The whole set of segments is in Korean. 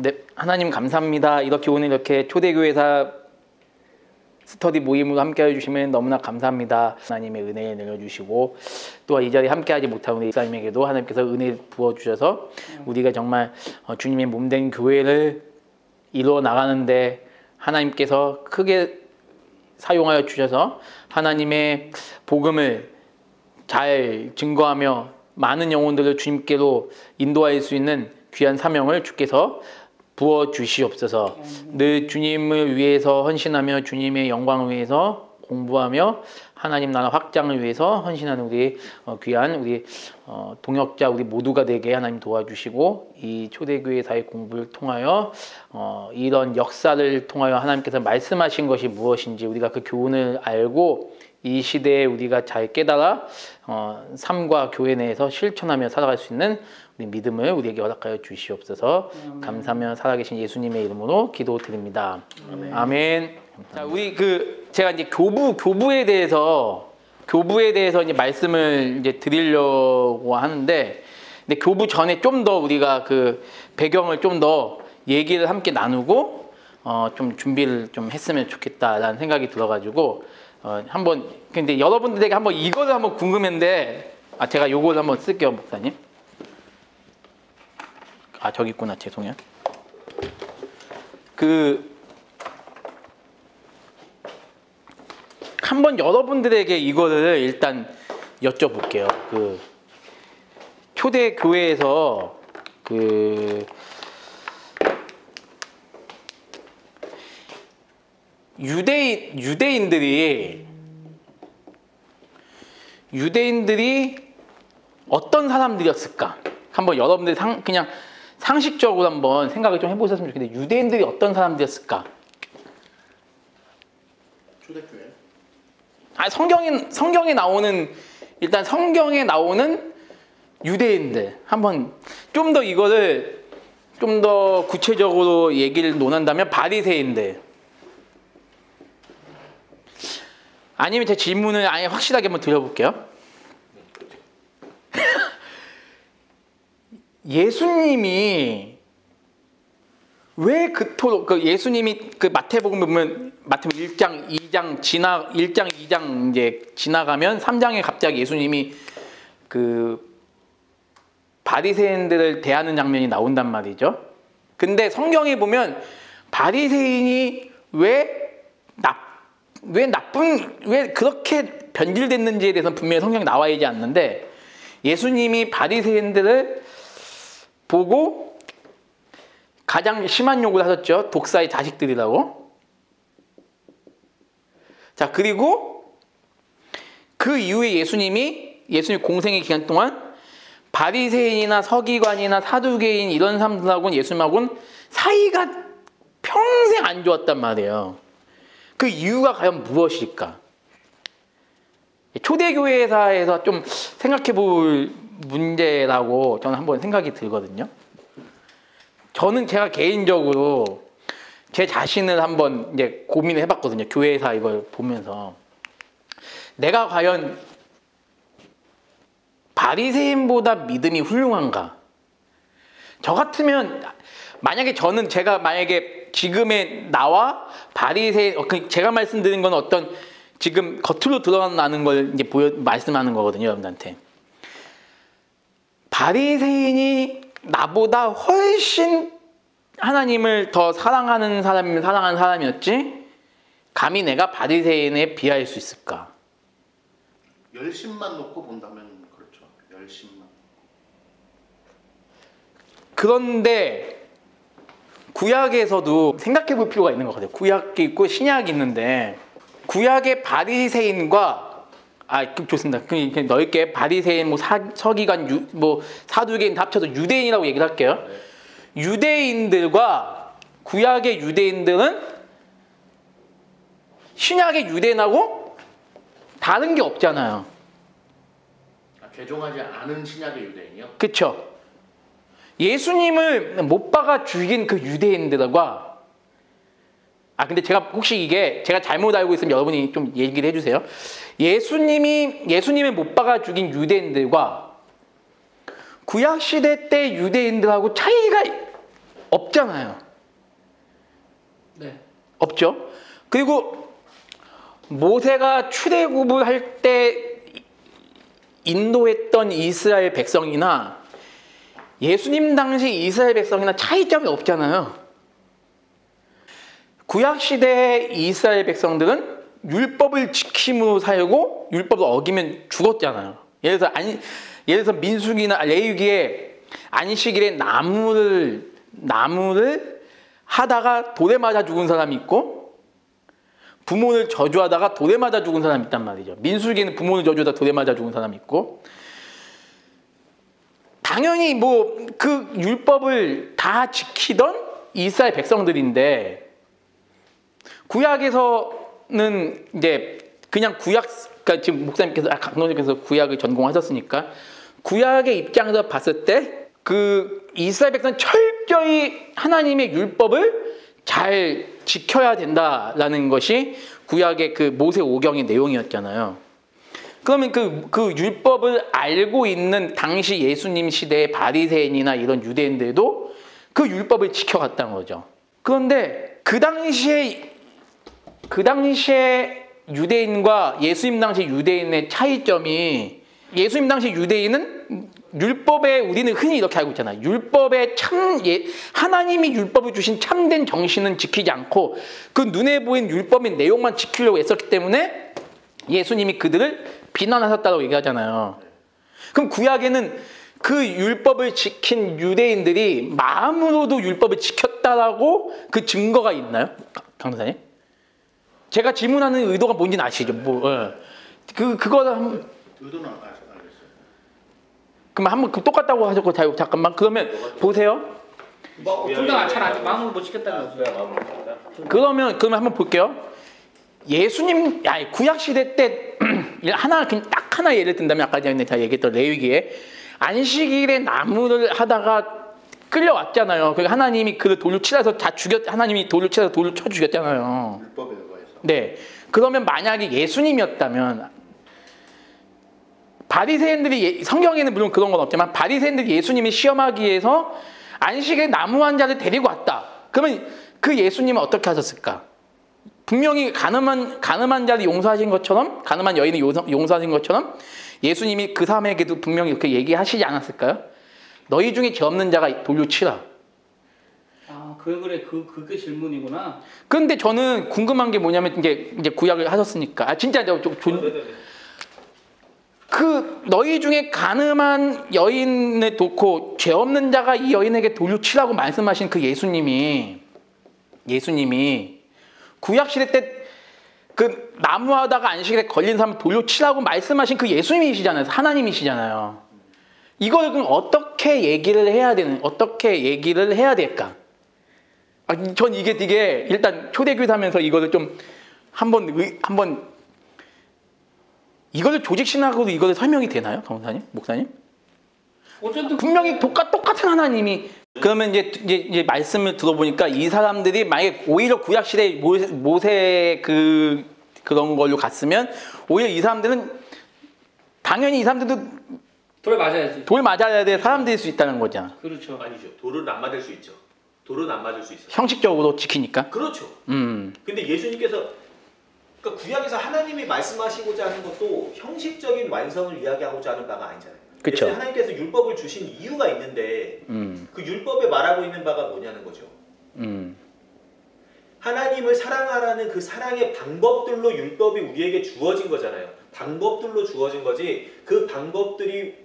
네, 하나님 감사합니다. 이렇게 오늘 이렇게 초대교회사 스터디 모임으로 함께 해주시면 너무나 감사합니다. 하나님의 은혜 내려주시고 또 이 자리에 함께하지 못한 우리 목사님에게도 하나님께서 은혜 부어주셔서 우리가 정말 주님의 몸된 교회를 이루어 나가는데 하나님께서 크게 사용하여 주셔서 하나님의 복음을 잘 증거하며 많은 영혼들을 주님께로 인도할 수 있는 귀한 사명을 주께서 부어주시옵소서. 늘 주님을 위해서 헌신하며 주님의 영광을 위해서 공부하며 하나님 나라 확장을 위해서 헌신하는 우리 귀한 우리 동역자 우리 모두가 되게 하나님 도와주시고 이 초대교회사의 공부를 통하여 이런 역사를 통하여 하나님께서 말씀하신 것이 무엇인지 우리가 그 교훈을 알고 이 시대에 우리가 잘 깨달아 삶과 교회 내에서 실천하며 살아갈 수 있는 우리 믿음을 우리에게 허락하여 주시옵소서. 감사하며 살아계신 예수님의 이름으로 기도드립니다. 아멘. 자, 우리 제가 이제 교부에 대해서 이제 말씀을 이제 드리려고 하는데, 근데 교부 전에 좀 더 우리가 그 배경을 좀 더 얘기를 함께 나누고 좀 준비를 좀 했으면 좋겠다라는 생각이 들어가지고 한번 근데 여러분들에게 한번 이거를 한번 궁금했는데 제가 요걸 한번 쓸게요, 목사님. 저기 있구나. 죄송해요. 한번 여러분들에게 이거를 일단 여쭤볼게요. 초대 교회에서 유대인들이 어떤 사람들이었을까? 한번 여러분들이 그냥 상식적으로 한번 생각을 좀 해보셨으면 좋겠는데 유대인들이 어떤 사람들이었을까? 초대교회? 성경에 나오는 유대인들 한번 좀 더 이거를 좀 더 구체적으로 얘기를 논한다면 바리새인들 아니면 제 질문을 아예 확실하게 한번 드려볼게요. 예수님이 왜 그토록 예수님이 마태복음 보면 마태복음 1장 2장 이제 지나가면 3장에 갑자기 예수님이 바리새인들을 대하는 장면이 나온단 말이죠. 근데 성경에 보면 바리새인이 왜 그렇게 변질됐는지에 대해서는 분명히 성경에 나와 있지 않는데 예수님이 바리새인들을 보고 가장 심한 욕을 하셨죠. 독사의 자식들이라고. 자, 그리고 그 이후에 예수님 공생의 기간 동안 바리새인이나 서기관이나 사두개인 이런 사람들하고는 예수님하고는 사이가 평생 안 좋았단 말이에요. 그 이유가 과연 무엇일까? 초대교회사에서 좀 생각해 볼 문제라고 저는 한번 생각이 들거든요. 저는 제가 개인적으로 제 자신을 한번 이제 고민을 해봤거든요. 교회사 이걸 보면서 내가 과연 바리새인보다 믿음이 훌륭한가? 저 같으면 제가 만약에 지금의 나와 바리새인 제가 말씀드린 건 어떤 지금 겉으로 드러나는 걸 이제 말씀하는 거거든요, 여러분한테. 바리새인이 나보다 훨씬 하나님을 더 사랑하는 사람이었지 감히 내가 바리새인에 비할 수 있을까? 열심만 놓고 본다면 그렇죠. 열심만. 그런데 구약에서도 생각해 볼 필요가 있는 것 같아요. 구약이 있고 신약이 있는데 구약의 바리새인과 좋습니다. 그냥 넓게 바리새인, 서기관, 사두개인 다 합쳐서 유대인이라고 얘기를 할게요. 네. 유대인들과 구약의 유대인들은 신약의 유대인하고 다른 게 없잖아요. 개종하지 않은 신약의 유대인이요? 그렇죠. 예수님을 못 박아 죽인 그 유대인들과 근데 제가 혹시 제가 잘못 알고 있으면 여러분이 좀 얘기를 해주세요. 예수님을 못 박아 죽인 유대인들과 구약시대 때 유대인들하고 차이가 없잖아요. 네. 없죠. 그리고 모세가 출애굽을 할 때 인도했던 이스라엘 백성이나 예수님 당시 이스라엘 백성이나 차이점이 없잖아요. 구약시대의 이스라엘 백성들은 율법을 지킴으로 살고 율법을 어기면 죽었잖아요. 예를 들어서 민수기나 레위기에 안식일에 나무를 하다가 돌에 맞아 죽은 사람이 있고 부모를 저주하다가 돌에 맞아 죽은 사람이 있단 말이죠. 민수기에는 부모를 저주하다 돌에 맞아 죽은 사람이 있고 당연히 뭐 그 율법을 다 지키던 이스라엘 백성들인데 구약에서는 이제 그냥 그러니까 지금 목사님께서 강론님께서 구약을 전공하셨으니까 구약의 입장에서 봤을 때 그 이스라엘 백성은 철저히 하나님의 율법을 잘 지켜야 된다라는 것이 구약의 그 모세 오경의 내용이었잖아요. 그러면 그 율법을 알고 있는 당시 예수님 시대의 바리새인이나 이런 유대인들도 그 율법을 지켜갔다는 거죠. 그런데 그 당시에 유대인과 예수님 당시 유대인의 차이점이 예수님 당시 유대인은 율법에 우리는 흔히 이렇게 알고 있잖아요. 율법에 하나님이 율법을 주신 참된 정신은 지키지 않고 그 눈에 보이는 율법의 내용만 지키려고 애썼기 때문에 예수님이 그들을 비난하셨다고 얘기하잖아요. 그럼 구약에는 그 율법을 지킨 유대인들이 마음으로도 율법을 지켰다라고 그 증거가 있나요? 강사님? 제가 질문하는 의도가 뭔지는 아시죠? 그거를 한번 의도는 알겠어요. 그럼 한번 똑같다고 하셨고 잠깐만 그러면 보세요. 둘다 잘 마음을 못 지켰다는 거죠. 그러면 한번 볼게요. 예수님 구약 시대 때 그냥 딱 하나 예를 든다면 아까 전에 제가 얘기했던 레위기에 안식일에 나무를 하다가 끌려왔잖아요. 그러니까 하나님이 그를 돌로 치라서 하나님이 돌로 치라서 돌로 쳐 죽였잖아요. 율법에 의해서. 네. 그러면 만약에 예수님이었다면 바리새인들이 성경에는 물론 그런 건 없지만 바리새인들이 예수님이 시험하기 위해서 안식일에 나무 한 자를 데리고 왔다. 그러면 그 예수님은 어떻게 하셨을까? 분명히 가늠한 자를 용서하신 것처럼 가늠한 여인을 용서하신 것처럼 예수님이 그 사람에게도 분명히 이렇게 얘기하시지 않았을까요? 너희 중에 죄 없는 자가 돌로 치라. 그래 그게 질문이구나. 그런데 저는 궁금한 게 뭐냐면 이제 구약을 하셨으니까 진짜 그 너희 중에 가늠한 여인을 놓고 죄 없는 자가 이 여인에게 돌로 치라고 말씀하신 그 예수님이 구약 시대 때 그 나무하다가 안식일에 걸린 사람 돌로 치라고 말씀하신 그 예수님이시잖아요. 하나님이시잖아요. 이걸 그럼 어떻게 얘기를 해야 될까? 전 이게 일단 초대교사면서 이거를 좀 한번 이거를 조직신학으로 이거를 설명이 되나요, 강사님, 목사님? 어쨌든 분명히 똑같은 하나님이 그러면 이제 말씀을 들어보니까 이 사람들이 만약에 오히려 구약 시대 모세 그런 걸로 갔으면 오히려 이 사람들은 당연히 이 사람들도 돌에 맞아야지. 돌 맞아야 될 사람들일 수 있다는 거잖아. 그렇죠. 아니죠. 돌은 안 맞을 수 있죠. 돌은 안 맞을 수 있어요. 형식적으로 지키니까. 그렇죠. 근데 예수님께서 그러니까 구약에서 하나님이 말씀하시고자 하는 것도 형식적인 완성을 이야기하고자 하는 바가 아니잖아요. 그쵸. 예수님 하나님께서 율법을 주신 이유가 있는데 그 율법에 말하고 있는 바가 뭐냐는 거죠. 하나님을 사랑하라는 그 사랑의 방법들로 율법이 우리에게 주어진 거잖아요. 방법들로 주어진 거지 그 방법들이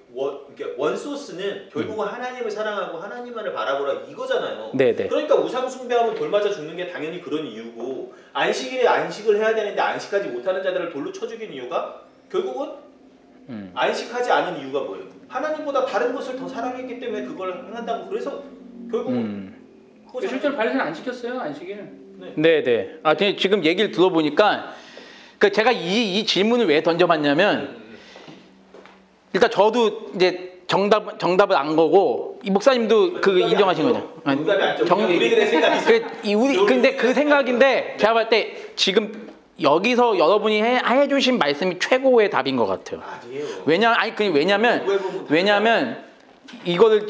원소스는 결국은 하나님을 사랑하고 하나님만을 바라보라 이거잖아요. 네네. 그러니까 우상 숭배하면 돌 맞아 죽는 게 당연히 그런 이유고 안식일에 안식을 해야 되는데 안식하지 못하는 자들을 돌로 쳐 죽인 이유가 결국은 안식하지 않은 이유가 뭐예요? 하나님보다 다른 것을 더 사랑했기 때문에 그걸 행한다고. 그래서 결국은 실제로 바리새인은 안 지켰어요, 안식일. 네네. 지금 얘기를 들어보니까 제가 이 질문을 왜 던져봤냐면 일단 저도 이제 정답을 안 거고 이 목사님도 그 인정하신 거죠. 정답이 안 죠. 우리들의 생각이죠. 근데 그 생각인데 제가 볼 때 지금 여기서 여러분이 해주신 말씀이 최고의 답인 것 같아요. 아니에요. 왜냐면 이거를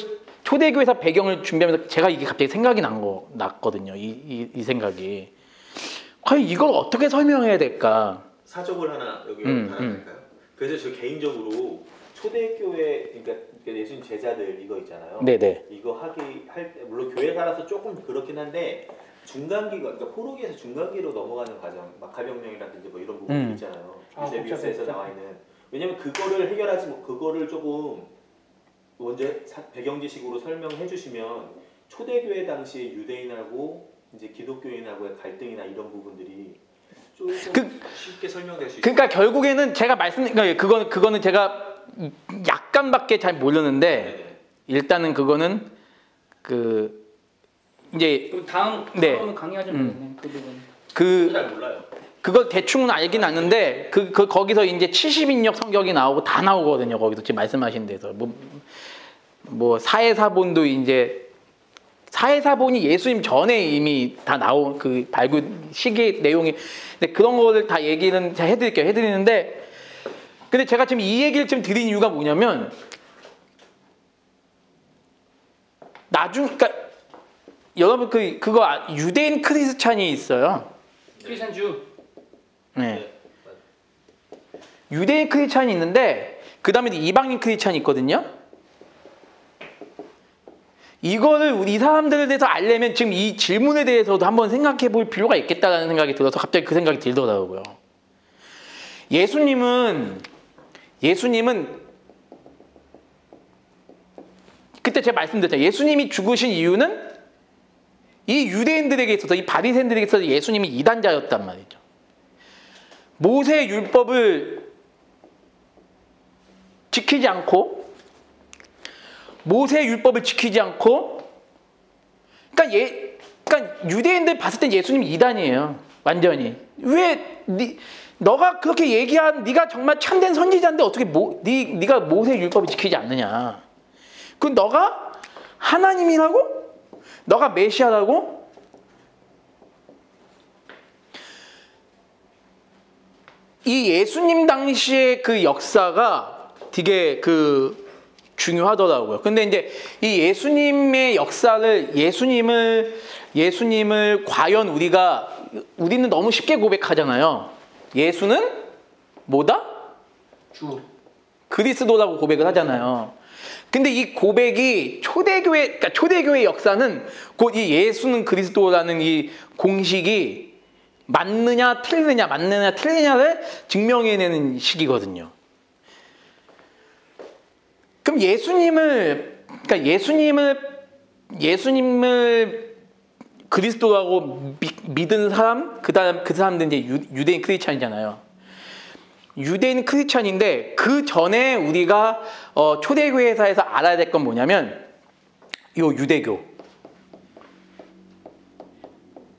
초대교회사 배경을 준비하면서 제가 이게 갑자기 생각이 났거든요. 이 생각이. 과연 이걸 어떻게 설명해야 될까? 사족을 하나 여기 달아낼까요? 그래서 저 개인적으로 초대교회 그러니까 예수님 제자들 이거 있잖아요. 네네. 이거 할 때 물론 교회 따라서 조금 그렇긴 한데 중간기가 그러니까 포로기에서 중간기로 넘어가는 과정 마카병령이라든지 뭐 이런 부분 있잖아요. 유세비우스에서 나와 있는 왜냐면 그거를 해결하지 그거를 조금 먼저 배경지식으로 설명해 주시면 초대교회 당시에 유대인하고 이제 기독교인하고의 갈등이나 이런 부분들이 조금 쉽게 설명될 수 있어요. 그러니까 결국에는 제가 그거는 제가 약간밖에 잘 모르는데 네네. 일단은 그거는 이제 그럼 다음 강의하자 그 부분. 잘 몰라요. 그걸 대충은 알긴 아는데 거기서 이제 70인역 성경이 나오고 다 나오거든요. 거기서 지금 말씀하신 데서 뭐 사해사본도 이제 사해사본이 예수님 전에 이미 다 나온 그 발굴 시기 내용이 근데 그런 거를 다 얘기는 제가 해드리는데 근데 제가 지금 이 얘기를 좀 드린 이유가 뭐냐면 그러니까 여러분 그거 유대인 크리스찬이 있어요. 크리스찬주. 네. 유대인 크리스찬이 있는데 그 다음에 이방인 크리스찬이 있거든요. 이거를 우리 사람들에 대해서 알려면 지금 이 질문에 대해서도 한번 생각해 볼 필요가 있겠다라는 생각이 들어서 갑자기 그 생각이 들더라고요. 예수님은 그때 제가 말씀드렸잖아요. 예수님이 죽으신 이유는 이 유대인들에게 있어서 이 바리새인들에게 있어서 예수님이 이단자였단 말이죠. 모세 율법을 지키지 않고 그러니까 유대인들 봤을 땐 예수님이 이단이에요. 완전히. 왜 너가 그렇게 얘기한 네가 정말 참된 선지자인데 어떻게 네가 모세 율법을 지키지 않느냐. 그 너가 하나님이라고? 너가 메시아라고? 이 예수님 당시의 그 역사가 되게 중요하더라고요. 근데 이제 이 예수님의 역사를 예수님을 과연 우리는 너무 쉽게 고백하잖아요. 예수는 뭐다? 주. 그리스도라고 고백을 하잖아요. 근데 이 고백이 그러니까 초대교회 역사는 곧 이 예수는 그리스도라는 이 공식이 맞느냐 틀리냐를 증명해내는 시기거든요. 그럼 예수님을 그리스도라고 믿은 사람, 그 사람들은 이제 유대인 크리스찬이잖아요. 유대인 크리스찬인데 그 전에 우리가 초대교회사에서 알아야 될 건 뭐냐면 요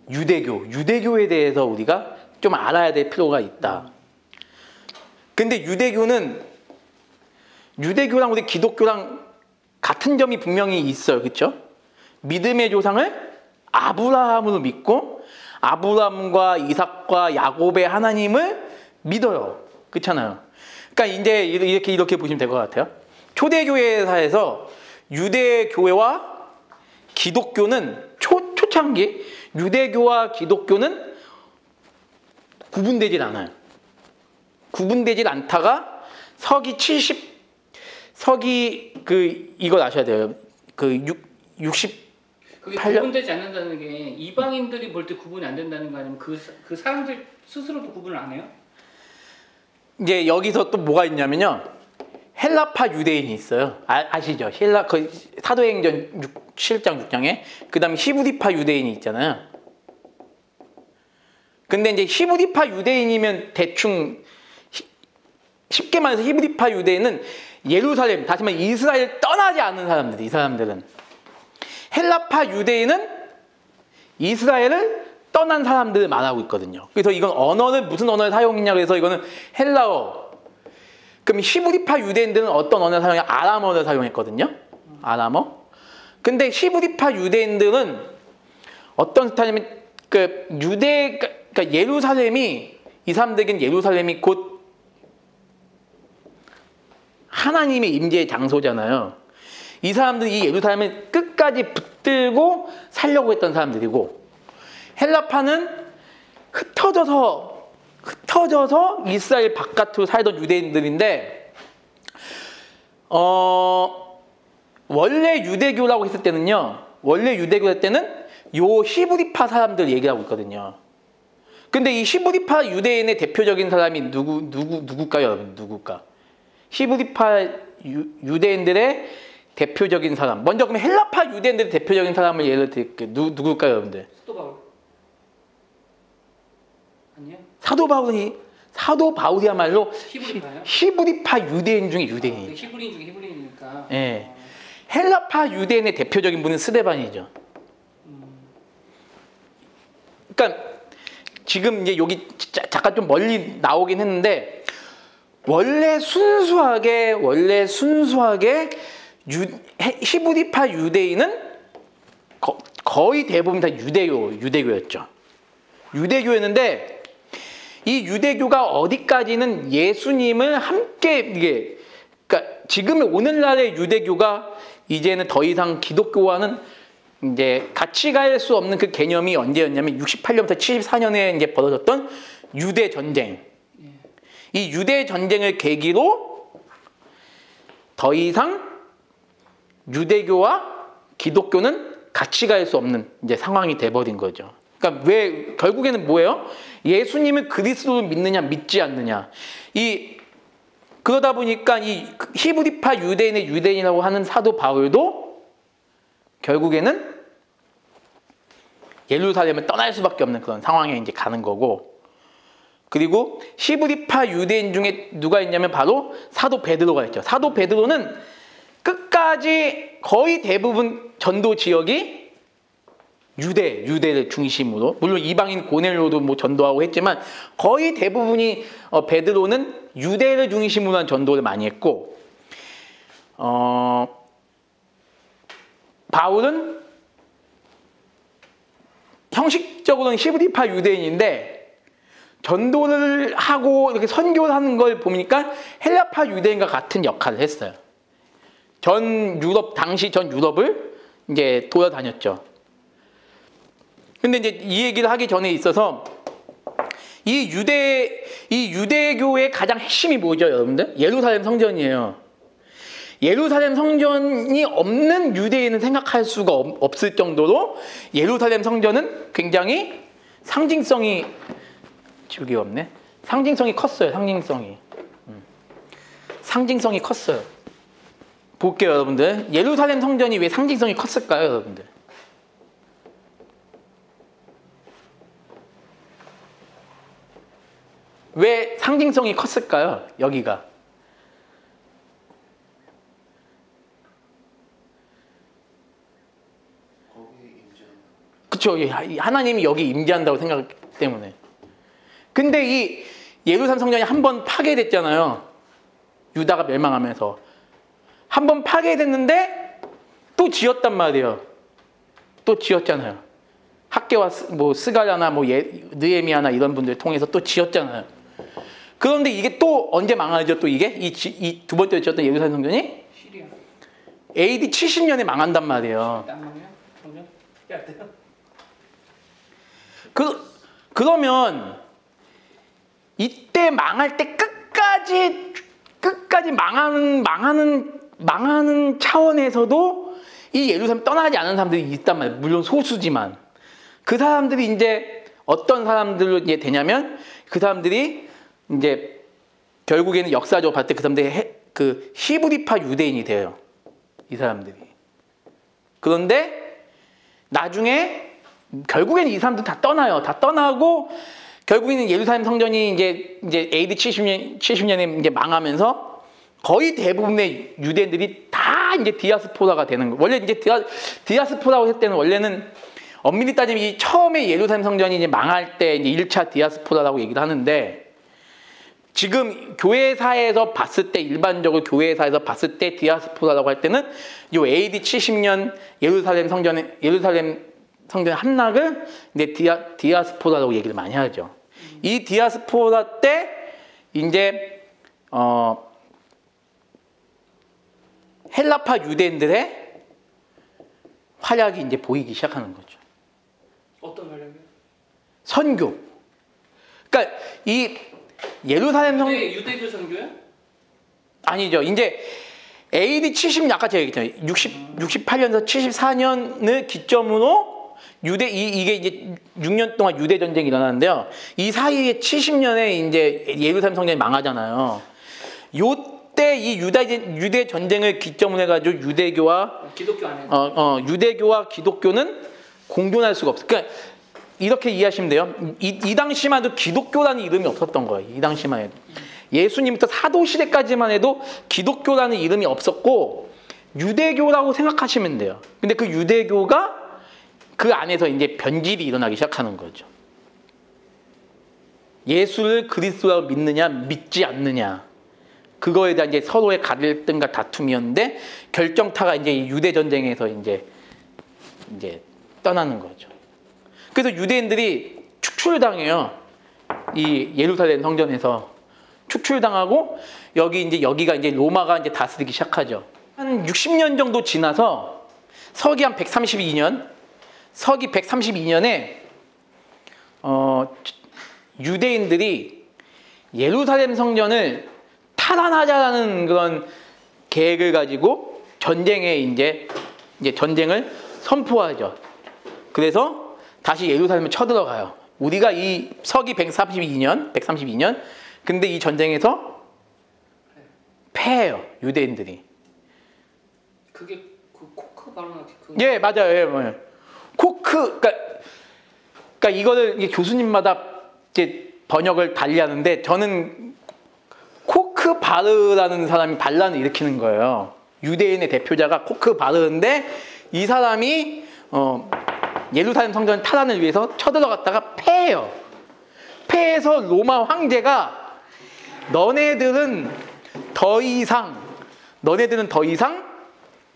유대교에 대해서 우리가 좀 알아야 될 필요가 있다. 근데 유대교랑 우리 기독교랑 같은 점이 분명히 있어요. 그렇죠? 믿음의 조상을 아브라함으로 믿고 아브라함과 이삭과 야곱의 하나님을 믿어요. 그렇잖아요. 그러니까 이제 이렇게 보시면 될 것 같아요. 초대교회사에서 유대교회와 기독교는 초창기 유대교와 기독교는 구분되질 않아요. 구분되질 않다가 이걸 아셔야 돼요. 60 그게 구분되지 않는다는 게 이방인들이 볼 때 구분이 안 된다는 거 아니면 그 사람들 스스로도 구분을 안 해요? 이제 여기서 또 뭐가 있냐면요. 헬라파 유대인이 있어요. 아시죠? 사도행전 7장 6장에 그 다음에 히브리파 유대인이 있잖아요. 근데 이제 히브리파 유대인이면 대충 쉽게 말해서 히브리파 유대인은 예루살렘, 다시 말해 이스라엘 떠나지 않은 사람들, 이 사람들은. 헬라파 유대인은 이스라엘을 떠난 사람들을 말하고 있거든요. 그래서 이건 무슨 언어를 사용했냐고 해서 이거는 헬라어. 그럼 히브리파 유대인들은 어떤 언어를 사용해? 아람어를 사용했거든요. 아람어. 근데 히브리파 유대인들은 어떤 스타일이냐면 그러니까 예루살렘이 이 사람들에게는 예루살렘이 곧 하나님의 임재의 장소잖아요. 이 사람들이 이 예루살렘을 끝까지 붙들고 살려고 했던 사람들이고, 헬라파는 흩어져서 이스라엘 바깥으로 살던 유대인들인데, 원래 유대교라고 했을 때는요, 요 히브리파 사람들 얘기하고 있거든요. 근데 이 히브리파 유대인의 대표적인 사람이 누굴까요, 여러분? 누굴까? 히브리파 유대인들의 대표적인 사람. 먼저 그럼 헬라파 유대인들의 대표적인 사람을 예를 들게요. 누굴까요, 여러분들? 사도 바울. 아니야? 사도 바울이야말로 히브리파요? 히브리파 유대인 중에 유대인. 히브리인 중에 히브리인이니까. 예. 헬라파 유대인의 대표적인 분은 스데반이죠. 그러니까 지금 이제 여기 잠깐 좀 멀리 나오긴 했는데, 원래 순수하게 히브리파 유대인은 거의 대부분 다 유대교였죠. 유대교였는데, 이 유대교가 어디까지는 예수님을 함께 이게, 그러니까 지금 오늘날의 유대교가 이제는 더 이상 기독교와는 이제 같이 갈 수 없는 그 개념이 언제였냐면 68년부터 74년에 이제 벌어졌던 유대 전쟁. 이 유대 전쟁을 계기로 더 이상 유대교와 기독교는 같이 갈 수 없는 이제 상황이 돼버린 거죠. 그러니까 왜 결국에는 뭐예요? 예수님을 그리스도를 믿느냐 믿지 않느냐. 그러다 보니까 이 히브리파 유대인의 유대인이라고 하는 사도 바울도 결국에는 예루살렘을 떠날 수밖에 없는 그런 상황에 이제 가는 거고, 그리고 히브리파 유대인 중에 누가 있냐면 바로 사도 베드로가 있죠. 사도 베드로는 끝까지 거의 대부분 전도 지역이 유대를 중심으로, 물론 이방인 고넬료도 뭐 전도하고 했지만 거의 대부분이 베드로는 유대를 중심으로 한 전도를 많이 했고, 바울은 형식적으로는 히브리파 유대인인데 전도를 하고 이렇게 선교를 하는 걸 보니까 헬라파 유대인과 같은 역할을 했어요. 당시 전 유럽을 이제 돌아다녔죠. 근데 이제 이 얘기를 하기 전에 있어서 이 유대교의 가장 핵심이 뭐죠, 여러분들? 예루살렘 성전이에요. 예루살렘 성전이 없는 유대인은 생각할 수가 없을 정도로 예루살렘 성전은 굉장히 상징성이 컸어요. 상징성이 컸어요. 볼게요, 여러분들. 예루살렘 성전이 왜 상징성이 컸을까요, 여러분들? 왜 상징성이 컸을까요, 여기가? 그렇죠. 하나님이 여기 임재한다고 생각하기 때문에. 근데 이 예루살렘 성전이 한 번 파괴됐잖아요. 유다가 멸망하면서. 한 번 파괴됐는데 또 지었단 말이에요. 또 지었잖아요. 학개와 스가랴나 느헤미야나 이런 분들 통해서 또 지었잖아요. 그런데 이게 또 언제 망하죠? 또 이게 이 두 번째 지었던 예루살렘 성전이 시리아. AD 70년에 망한단 말이에요. 그러면 이때 망할 때 끝까지 망하는 차원에서도 이 예루살렘 떠나지 않은 사람들이 있단 말이에요. 물론 소수지만 그 사람들이 이제 어떤 사람들로 이제 되냐면, 그 사람들이 이제 결국에는 역사적으로 봤을 때 그 사람들이 그 히브리파 유대인이 돼요. 이 사람들이. 그런데 나중에 결국에는 이 사람들 다 떠나요. 다 떠나고 결국에는 예루살렘 성전이 이제 AD 70년에 이제 망하면서 거의 대부분의 유대인들이 다 이제 디아스포라가 되는 거예요. 원래 이제 디아스포라고 했을 때는 원래는 엄밀히 따지면 이 처음에 예루살렘 성전이 이제 망할 때 이제 1차 디아스포라라고 얘기를 하는데, 지금 교회사에서 봤을 때, 일반적으로 교회사에서 봤을 때 디아스포라라고 할 때는 이 AD 70년 예루살렘 성전의 함락을 이제 디아스포라라고 얘기를 많이 하죠. 이 디아스포라 때 이제 헬라파 유대인들의 활약이 이제 보이기 시작하는 거죠. 어떤 활약이요? 선교. 그러니까 이 예루살렘 성 유대교 선교요? 아니죠. 이제 AD 70 아까 제가 얘기했잖아요. 68년에서 74년을 기점으로 이게 이제 6년 동안 유대 전쟁이 일어나는데요. 이 사이에 70년에 이제 예루살렘 성전이 망하잖아요. 요때 이 유대 전쟁을 기점으로 해가지고 유대교와 기독교 안에 유대교와 기독교는 공존할 수가 없어요. 그러니까 이렇게 이해하시면 돼요. 이 당시만 해도 기독교라는 이름이 없었던 거예요. 이 당시만 해도. 예수님부터 사도시대까지만 해도 기독교라는 이름이 없었고 유대교라고 생각하시면 돼요. 근데 그 유대교가 그 안에서 이제 변질이 일어나기 시작하는 거죠. 예수를 그리스도라고 믿느냐 믿지 않느냐. 그거에 대한 이제 서로의 갈등과 다툼이었는데 결정타가 이제 유대 전쟁에서 이제 떠나는 거죠. 그래서 유대인들이 축출당해요. 이 예루살렘 성전에서 축출당하고 여기가 이제 로마가 이제 다스리기 시작하죠. 한 60년 정도 지나서 서기 132년에 유대인들이 예루살렘 성전을 탈환하자라는 그런 계획을 가지고 전쟁을 선포하죠. 그래서 다시 예루살렘을 쳐들어가요. 우리가 이 서기 132년 근데 이 전쟁에서 패해요. 유대인들이. 그게 그 코크 발언 예, 맞아요. 예. 코크 그러니까 이거를 이게 교수님마다 이제 번역을 달리하는데 저는 코크 바르라는 사람이 반란을 일으키는 거예요. 유대인의 대표자가 코크 바르인데 이 사람이 예루살렘 성전 탈환을 위해서 쳐들어갔다가 패해요. 패해서 로마 황제가 너네들은 더 이상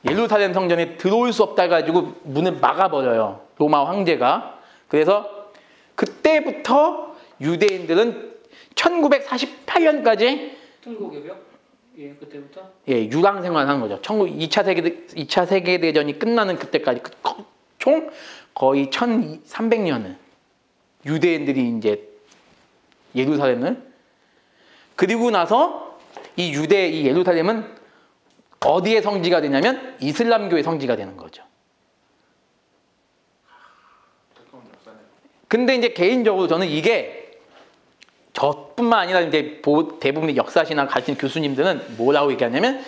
예루살렘 성전에 들어올 수 없다 해가지고 문을 막아버려요. 로마 황제가. 그래서 그때부터 유대인들은 1948년까지 통곡의벽? 예, 그때부터? 예, 유랑 생활하는 거죠. 2차 세계대전이 끝나는 그때까지 총 거의 1300년을 유대인들이 이제 예루살렘을 그리고 나서 이 예루살렘은 어디의 성지가 되냐면 이슬람교의 성지가 되는 거죠. 근데 이제 개인적으로 저는 이게 저뿐만 아니라 이제 대부분의 역사신학 가르치는 교수님들은 뭐라고 얘기하냐면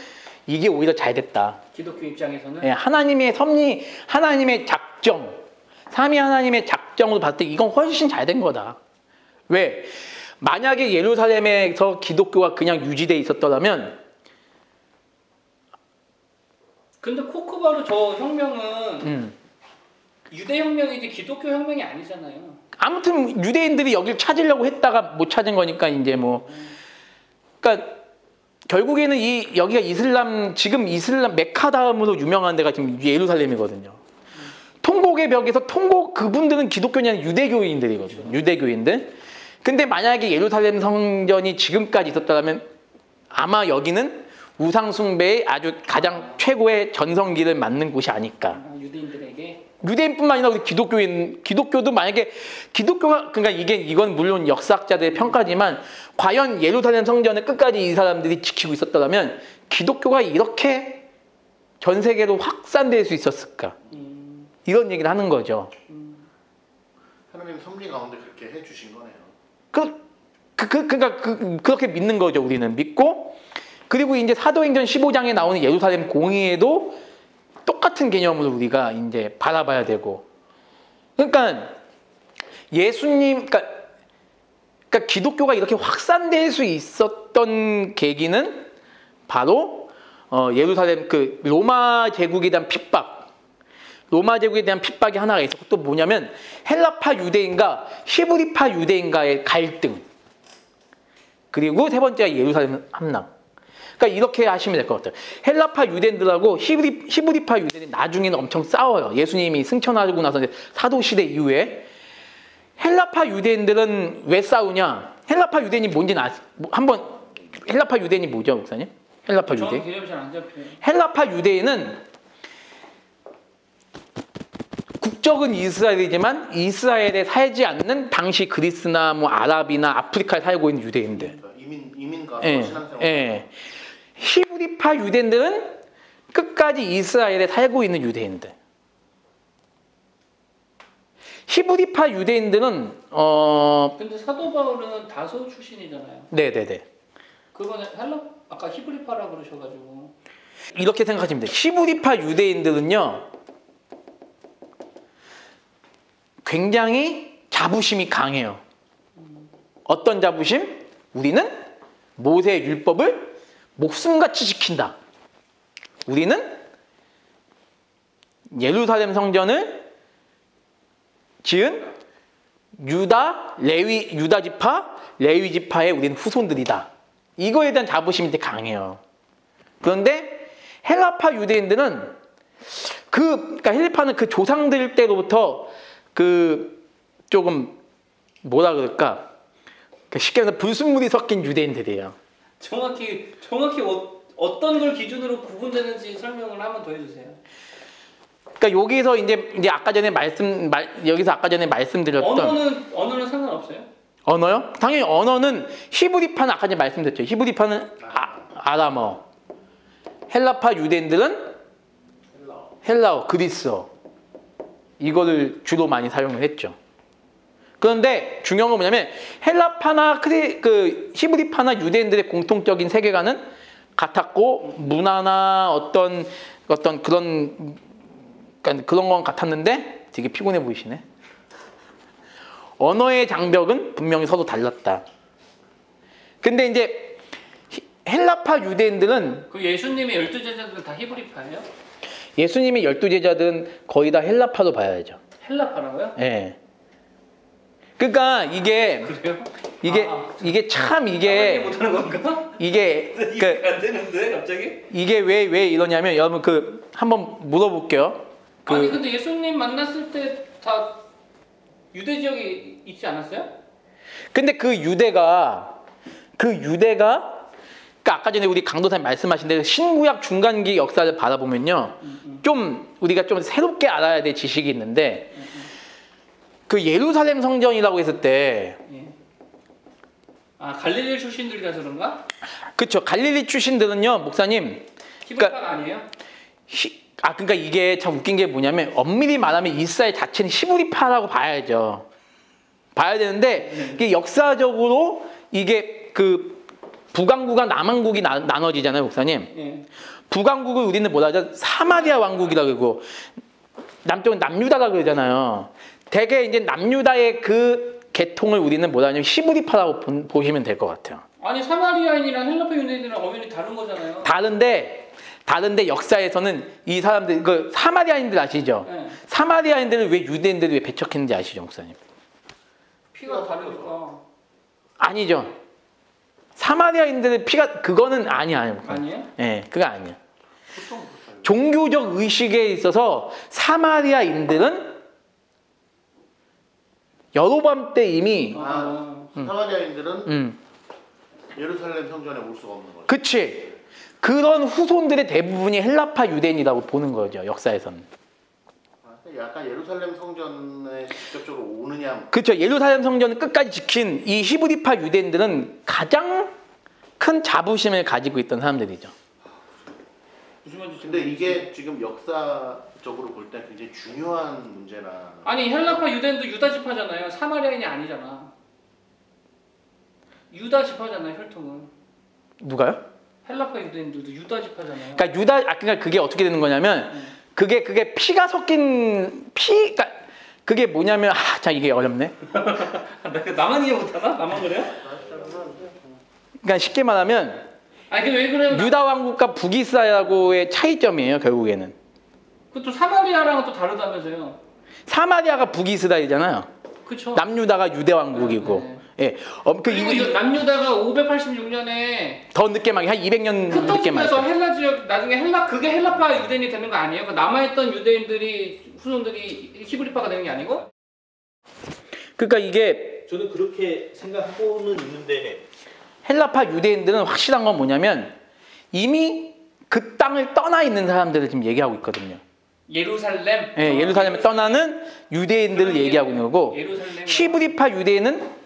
이게 오히려 잘 됐다. 기독교 입장에서는 예, 하나님의 섭리, 하나님의 작정, 삼위 하나님의 작정으로 봤을 때 이건 훨씬 잘 된 거다. 왜? 만약에 예루살렘에서 기독교가 그냥 유지돼 있었더라면 근데 코크바르 저 혁명은 유대 혁명이지 기독교 혁명이 아니잖아요. 아무튼 유대인들이 여기를 찾으려고 했다가 못 찾은 거니까 이제 그러니까 결국에는 여기가 지금 이슬람 메카 다음으로 유명한 데가 지금 예루살렘이거든요. 통곡의 벽에서 그분들은 기독교냐 유대교인들이거든요. 유대교인들. 근데 만약에 예루살렘 성전이 지금까지 있었다면 아마 여기는 우상숭배의 아주 가장 최고의 전성기를 맞는 곳이 아닐까. 유대인들에게 유대인뿐만 아니라 우리 기독교도 만약에 그러니까 이건 물론 역사학자들의 평가지만 과연 예루살렘 성전을 끝까지 이 사람들이 지키고 있었다면 기독교가 이렇게 전 세계로 확산될 수 있었을까? 이런 얘기를 하는 거죠. 하나님 섭리 가운데 그렇게 해주신 거네요. 그러니까 그렇게 믿는 거죠. 우리는 믿고 그리고 이제 사도행전 15장에 나오는 예루살렘 공의회도 똑같은 개념으로 우리가 이제 바라봐야 되고. 그러니까 그러니까 기독교가 이렇게 확산될 수 있었던 계기는 바로 예루살렘 로마 제국에 대한 핍박이 하나가 있었고 또 뭐냐면 헬라파 유대인과 히브리파 유대인과의 갈등. 그리고 세 번째가 예루살렘 함락. 그러니까 이렇게 하시면 될 것 같아요. 헬라파 유대인들하고 히브리파 유대인이 나중에는 엄청 싸워요. 예수님이 승천하고 나서 사도시대 이후에. 헬라파 유대인들은 왜 싸우냐? 헬라파 유대인이 뭔지 헬라파 유대인이 뭐죠, 목사님? 헬라파 저는 유대. 개념이 잘 안 잡혀요. 헬라파 유대인은 국적은 이스라엘이지만 이스라엘에 살지 않는 당시 그리스나 뭐 아랍이나 아프리카에 살고 있는 유대인들. 그러니까 이민과 예, 신앙생활. 예. 히브리파 유대인들은 끝까지 이스라엘에 살고 있는 유대인들. 히브리파 유대인들은 근데 사도 바울은 다소 출신이잖아요. 네네네. 그거는 아까 히브리파라고 그러셔가지고. 이렇게 생각하시면 돼요. 히브리파 유대인들은요, 굉장히 자부심이 강해요. 어떤 자부심? 우리는 모세의 율법을 목숨같이 지킨다. 우리는 예루살렘 성전을 지은 유다 지파, 레위 지파의 우리는 후손들이다. 이거에 대한 자부심이 되게 강해요. 그런데 헬라파 유대인들은 그러니까 헬라파는 그 조상들 때로부터 그 조금 뭐라 그럴까? 쉽게 말해서 불순물이 섞인 유대인들이에요. 정확히 어떤 걸 기준으로 구분되는지 설명을 한번 더 해주세요. 그러니까 여기서 이제 아까 전에 말씀드렸던 언어는 상관없어요? 언어요? 당연히 언어는 히브리파는 아까 전에 말씀드렸죠. 히브리파는 아람어, 헬라파 유대인들은 헬라어, 그리스어 이거를 주로 많이 사용을 했죠. 그런데 중요한 건 뭐냐면 헬라파나 히브리파나 유대인들의 공통적인 세계관은 같았고 문화나 어떤 그런 건 같았는데 되게 피곤해 보이시네. 언어의 장벽은 분명히 서로 달랐다. 근데 이제 헬라파 유대인들은 그 예수님의 12제자들은 다 히브리파예요? 예수님의 12제자들은 거의 다 헬라파로 봐야죠. 헬라파라고요? 예. 그러니까 이게 참 이해 못하는 건가? 이게 안 되는데 갑자기? 이게 왜 이러냐면 여러분 한번 물어볼게요. 아니 근데 예수님 만났을 때 다 유대 지역에 있지 않았어요? 근데 그 유대가 그러니까 아까 전에 우리 강도사님 말씀하신 대로 신구약 중간기 역사를 바라보면요. 좀 우리가 좀 새롭게 알아야 될 지식이 있는데 그 예루살렘 성전이라고 했을 때 예. 아 갈릴리 출신들이라서 그런가? 그렇죠. 갈릴리 출신들은요, 목사님. 히브리파가 아니에요? 그러니까 이게 참 웃긴 게 뭐냐면 엄밀히 말하면 이스라엘 자체는 히브리파라고 봐야죠. 봐야 되는데 이게 역사적으로 이게 그 북왕국과 남왕국이 나눠지잖아요, 목사님. 예. 북왕국을 우리는 뭐라 하죠? 사마리아 왕국이라고 그러고 남쪽은 남유다라고 그러잖아요. 대개 이제 남유다의 그 계통을 우리는 뭐라 하냐면 히브리파라고 보시면 될 것 같아요. 아니 사마리아인이랑 헬라파 유대인이랑 엄연히 다른 거잖아요. 다른데 역사에서는 이 사람들 그 사마리아인들 아시죠? 네. 사마리아인들을 왜 유대인들이 왜 배척했는지 아시죠, 목사님? 피가 다르니까. 아니죠. 사마리아인들의 피가 그거는 아니에요. 아니에요? 네, 그거 아니야. 종교적 의식에 있어서 사마리아인들은 여로보암 때 이미 사마리아인들은 예루살렘 성전에 올 수가 없는 거예요. 그치. 그런 후손들의 대부분이 헬라파 유대인이라고 보는 거죠, 역사에서는. 약간 예루살렘 성전에 직접적으로 오느냐. 그렇죠. 예루살렘 성전을 끝까지 지킨 이 히브리파 유대인들은 가장 큰 자부심을 가지고 있던 사람들이죠. 무슨 말인지 근데 이게 지금 역사적으로 볼 때 굉장히 중요한 문제나. 아니 헬라파 유대인도 유다 지파잖아요. 사마리아인이 아니잖아. 유다 지파잖아요, 혈통은. 누가요? 헬라파 유대인들도 유다 지파잖아요. 그러니까 그게 어떻게 되는 거냐면 그게 피가 섞인 그러니까 그게 뭐냐면 참 이게 어렵네. 나만 이해 못하나? 나만 그래요? 그러니까 쉽게 말하면 아니 근데 왜 그래요? 유다 왕국과 북이스라엘하고의 차이점이에요, 결국에는. 그것도 사마리아랑은 또 다르다면서요. 사마리아가 북이스라엘이잖아요. 그렇죠. 남유다가 유대 왕국이고. 예. 그리고 남유다가 586년에 더 늦게 망해 한 200년 늦게 망해. 흩어지면서 헬라 지역 나중에 그게 헬라파 유대인이 되는 거 아니에요? 그 남아있던 유대인들이 후손들이 히브리파가 되는 게 아니고? 그러니까 이게 저는 그렇게 생각하고는 있는데 헬라파 유대인들은 확실한 건 뭐냐면 이미 그 땅을 떠나 있는 사람들을 지금 얘기하고 있거든요. 예루살렘. 예, 예루살렘을 떠나는 유대인들을 얘기하고 있는 거고 예루살렘. 히브리파 유대인은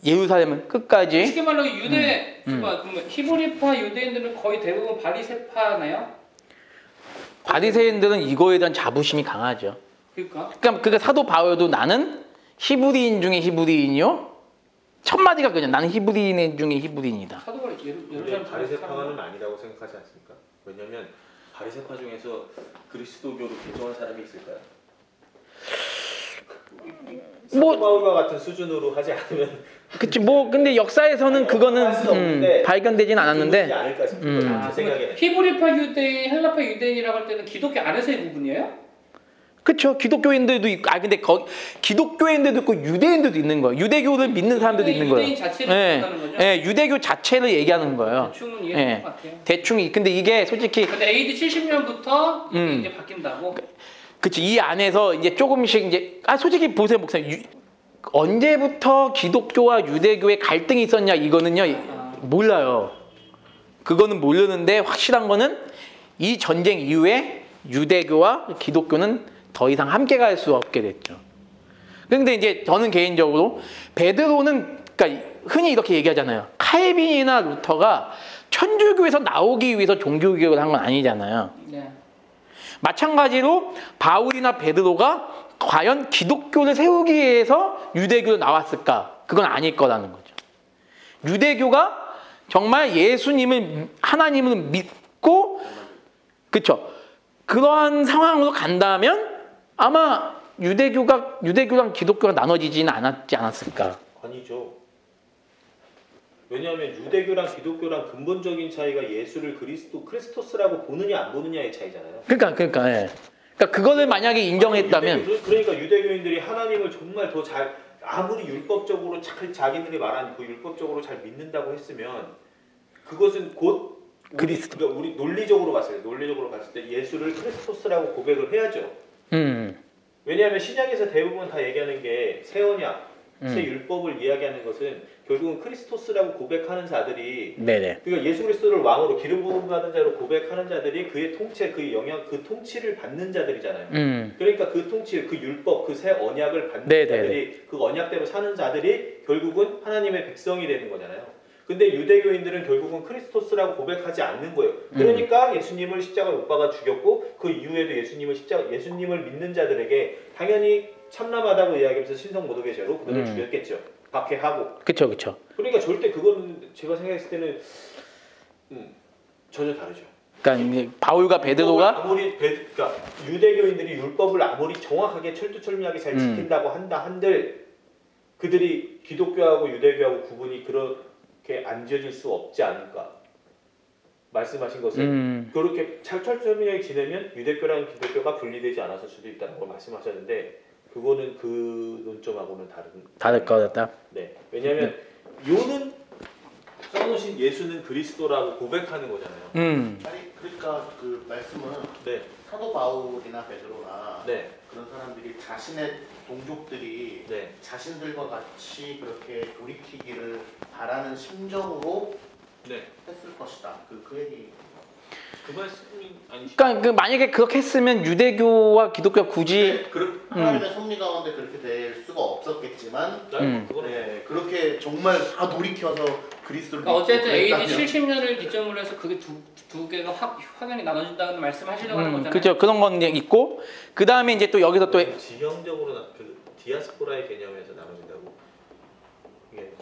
예루살렘은 끝까지 쉽게 말로 그러면 히브리파 유대인들은 거의 대부분 바리새파나요? 바리새인들은 이거에 대한 자부심이 강하죠. 그러니까 사도 바울도 나는 히브리인 중에 히브리인이요. 첫 마디가 그냥 나는 히브리인 중에 히브리인이다. 사도 바울 근데 예루살렘 바리새파는 아니라고 생각하지 않습니까? 왜냐하면 바리새파 중에서 그리스도교로 개종한 사람이 있을까요? 사도 바울과 같은 수준으로 하지 않으면 그치 근데 역사에서는 그거는 발견되진 않았는데 않을까 싶어요. 제 생각에는. 히브리파 유대인, 헬라파 유대인이라고 할 때는 기독교 안에서의 부분이에요? 그렇죠. 기독교인들도 있고 근데 기독교인들도 있고 유대인들도 있는 거예요. 유대교를 믿는 사람들도 있는 거예요. 유대인 자체를 얘기하는 거죠? 예, 유대교 자체를 얘기하는 거예요. 대충은 이해할 것 같아요. 대충 근데 이게 솔직히 근데 AD 70년부터 이제 바뀐다고? 그치 이 안에서 이제 조금씩 이제 솔직히 보세요 목사님 언제부터 기독교와 유대교의 갈등이 있었냐 이거는요 몰라요. 그거는 모르는데 확실한 거는 이 전쟁 이후에 유대교와 기독교는 더 이상 함께 갈 수 없게 됐죠. 그런데 이제 저는 개인적으로 베드로는 그러니까 흔히 이렇게 얘기하잖아요. 칼빈이나 루터가 천주교에서 나오기 위해서 종교개혁을 한 건 아니잖아요. 네. 마찬가지로 바울이나 베드로가 과연 기독교를 세우기 위해서 유대교로 나왔을까? 그건 아닐 거라는 거죠. 유대교가 정말 예수님을 하나님을 믿고 그렇죠. 그러한 상황으로 간다면 아마 유대교랑 기독교가 나눠지지는 않았지 않았을까? 아니죠. 왜냐하면 유대교랑 기독교랑 근본적인 차이가 예수를 크리스토스라고 보느냐 안 보느냐의 차이잖아요. 그러니까 그거를 만약에 인정했다면 그러니까 유대교인들이 하나님을 정말 더 잘 아무리 율법적으로 자기들이 말한 그 율법적으로 잘 믿는다고 했으면 그것은 곧 우리 논리적으로 봤을 때 예수를 크리스토스라고 고백을 해야죠. 왜냐하면 신약에서 대부분 다 얘기하는 게 새 언약, 새 율법을 이야기하는 것은 결국은 크리스토스라고 고백하는 자들이 그러니까 예수 그리스도를 왕으로 기름 부음 받은 자로 고백하는 자들이 그의 통치, 그 영향, 그 통치를 받는 자들이잖아요. 그러니까 그 통치, 그 율법, 그 새 언약을 받는 자들이 그 언약대로 사는 자들이 결국은 하나님의 백성이 되는 거잖아요. 근데 유대교인들은 결국은 크리스토스라고 고백하지 않는 거예요. 그러니까 예수님을 십자가에 못 박아 죽였고 그 이후에도 예수님을 믿는 자들에게 당연히 참남하다고 이야기하면서 신성 모독의 죄로 그들을 죽였겠죠. 박해하고. 그렇죠. 그러니까 절대 그거는 제가 생각했을 때는 전혀 다르죠. 그러니까 바울과 베드로가 그러니까 유대교인들이 율법을 아무리 정확하게 철두철미하게 잘 지킨다고 한들 그들이 기독교하고 유대교하고 구분이 그렇게 안 지어질 수 없지 않을까. 말씀하신 것은 그렇게 철두철미하게 지내면 유대교랑 기독교가 분리되지 않았을 수도 있다는 걸 말씀하셨는데 그거는 그 논점하고는 다를 거다. 네. 왜냐하면 요는 써놓으신 예수는 그리스도라고 고백하는 거잖아요. 아니 그러니까 그 말씀은 네. 사도 바울이나 베드로나 네. 그런 사람들이 자신의 동족들이 네. 자신들과 같이 그렇게 돌이키기를 바라는 심정으로 네. 했을 것이다. 그 얘기. 그 말씀이 아니시. 그러니까 만약에 그렇게 했으면 유대교와 기독교가 굳이 하나님의 섭리 가운데 그렇게 될 수가 없었겠지만 그거는 그렇게 정말 다 돌이켜서 그리스도를 그러니까 어쨌든 AD 그랬다면 70년을 기점으로 해서 그게 두 개가 확연히 나눠진다는 말씀하시려고 하는 거잖아요. 그렇죠. 그런 건 있고 그 다음에 이제 또 여기서 또 지형적으로 그 디아스포라의 개념에서 나눠진다고.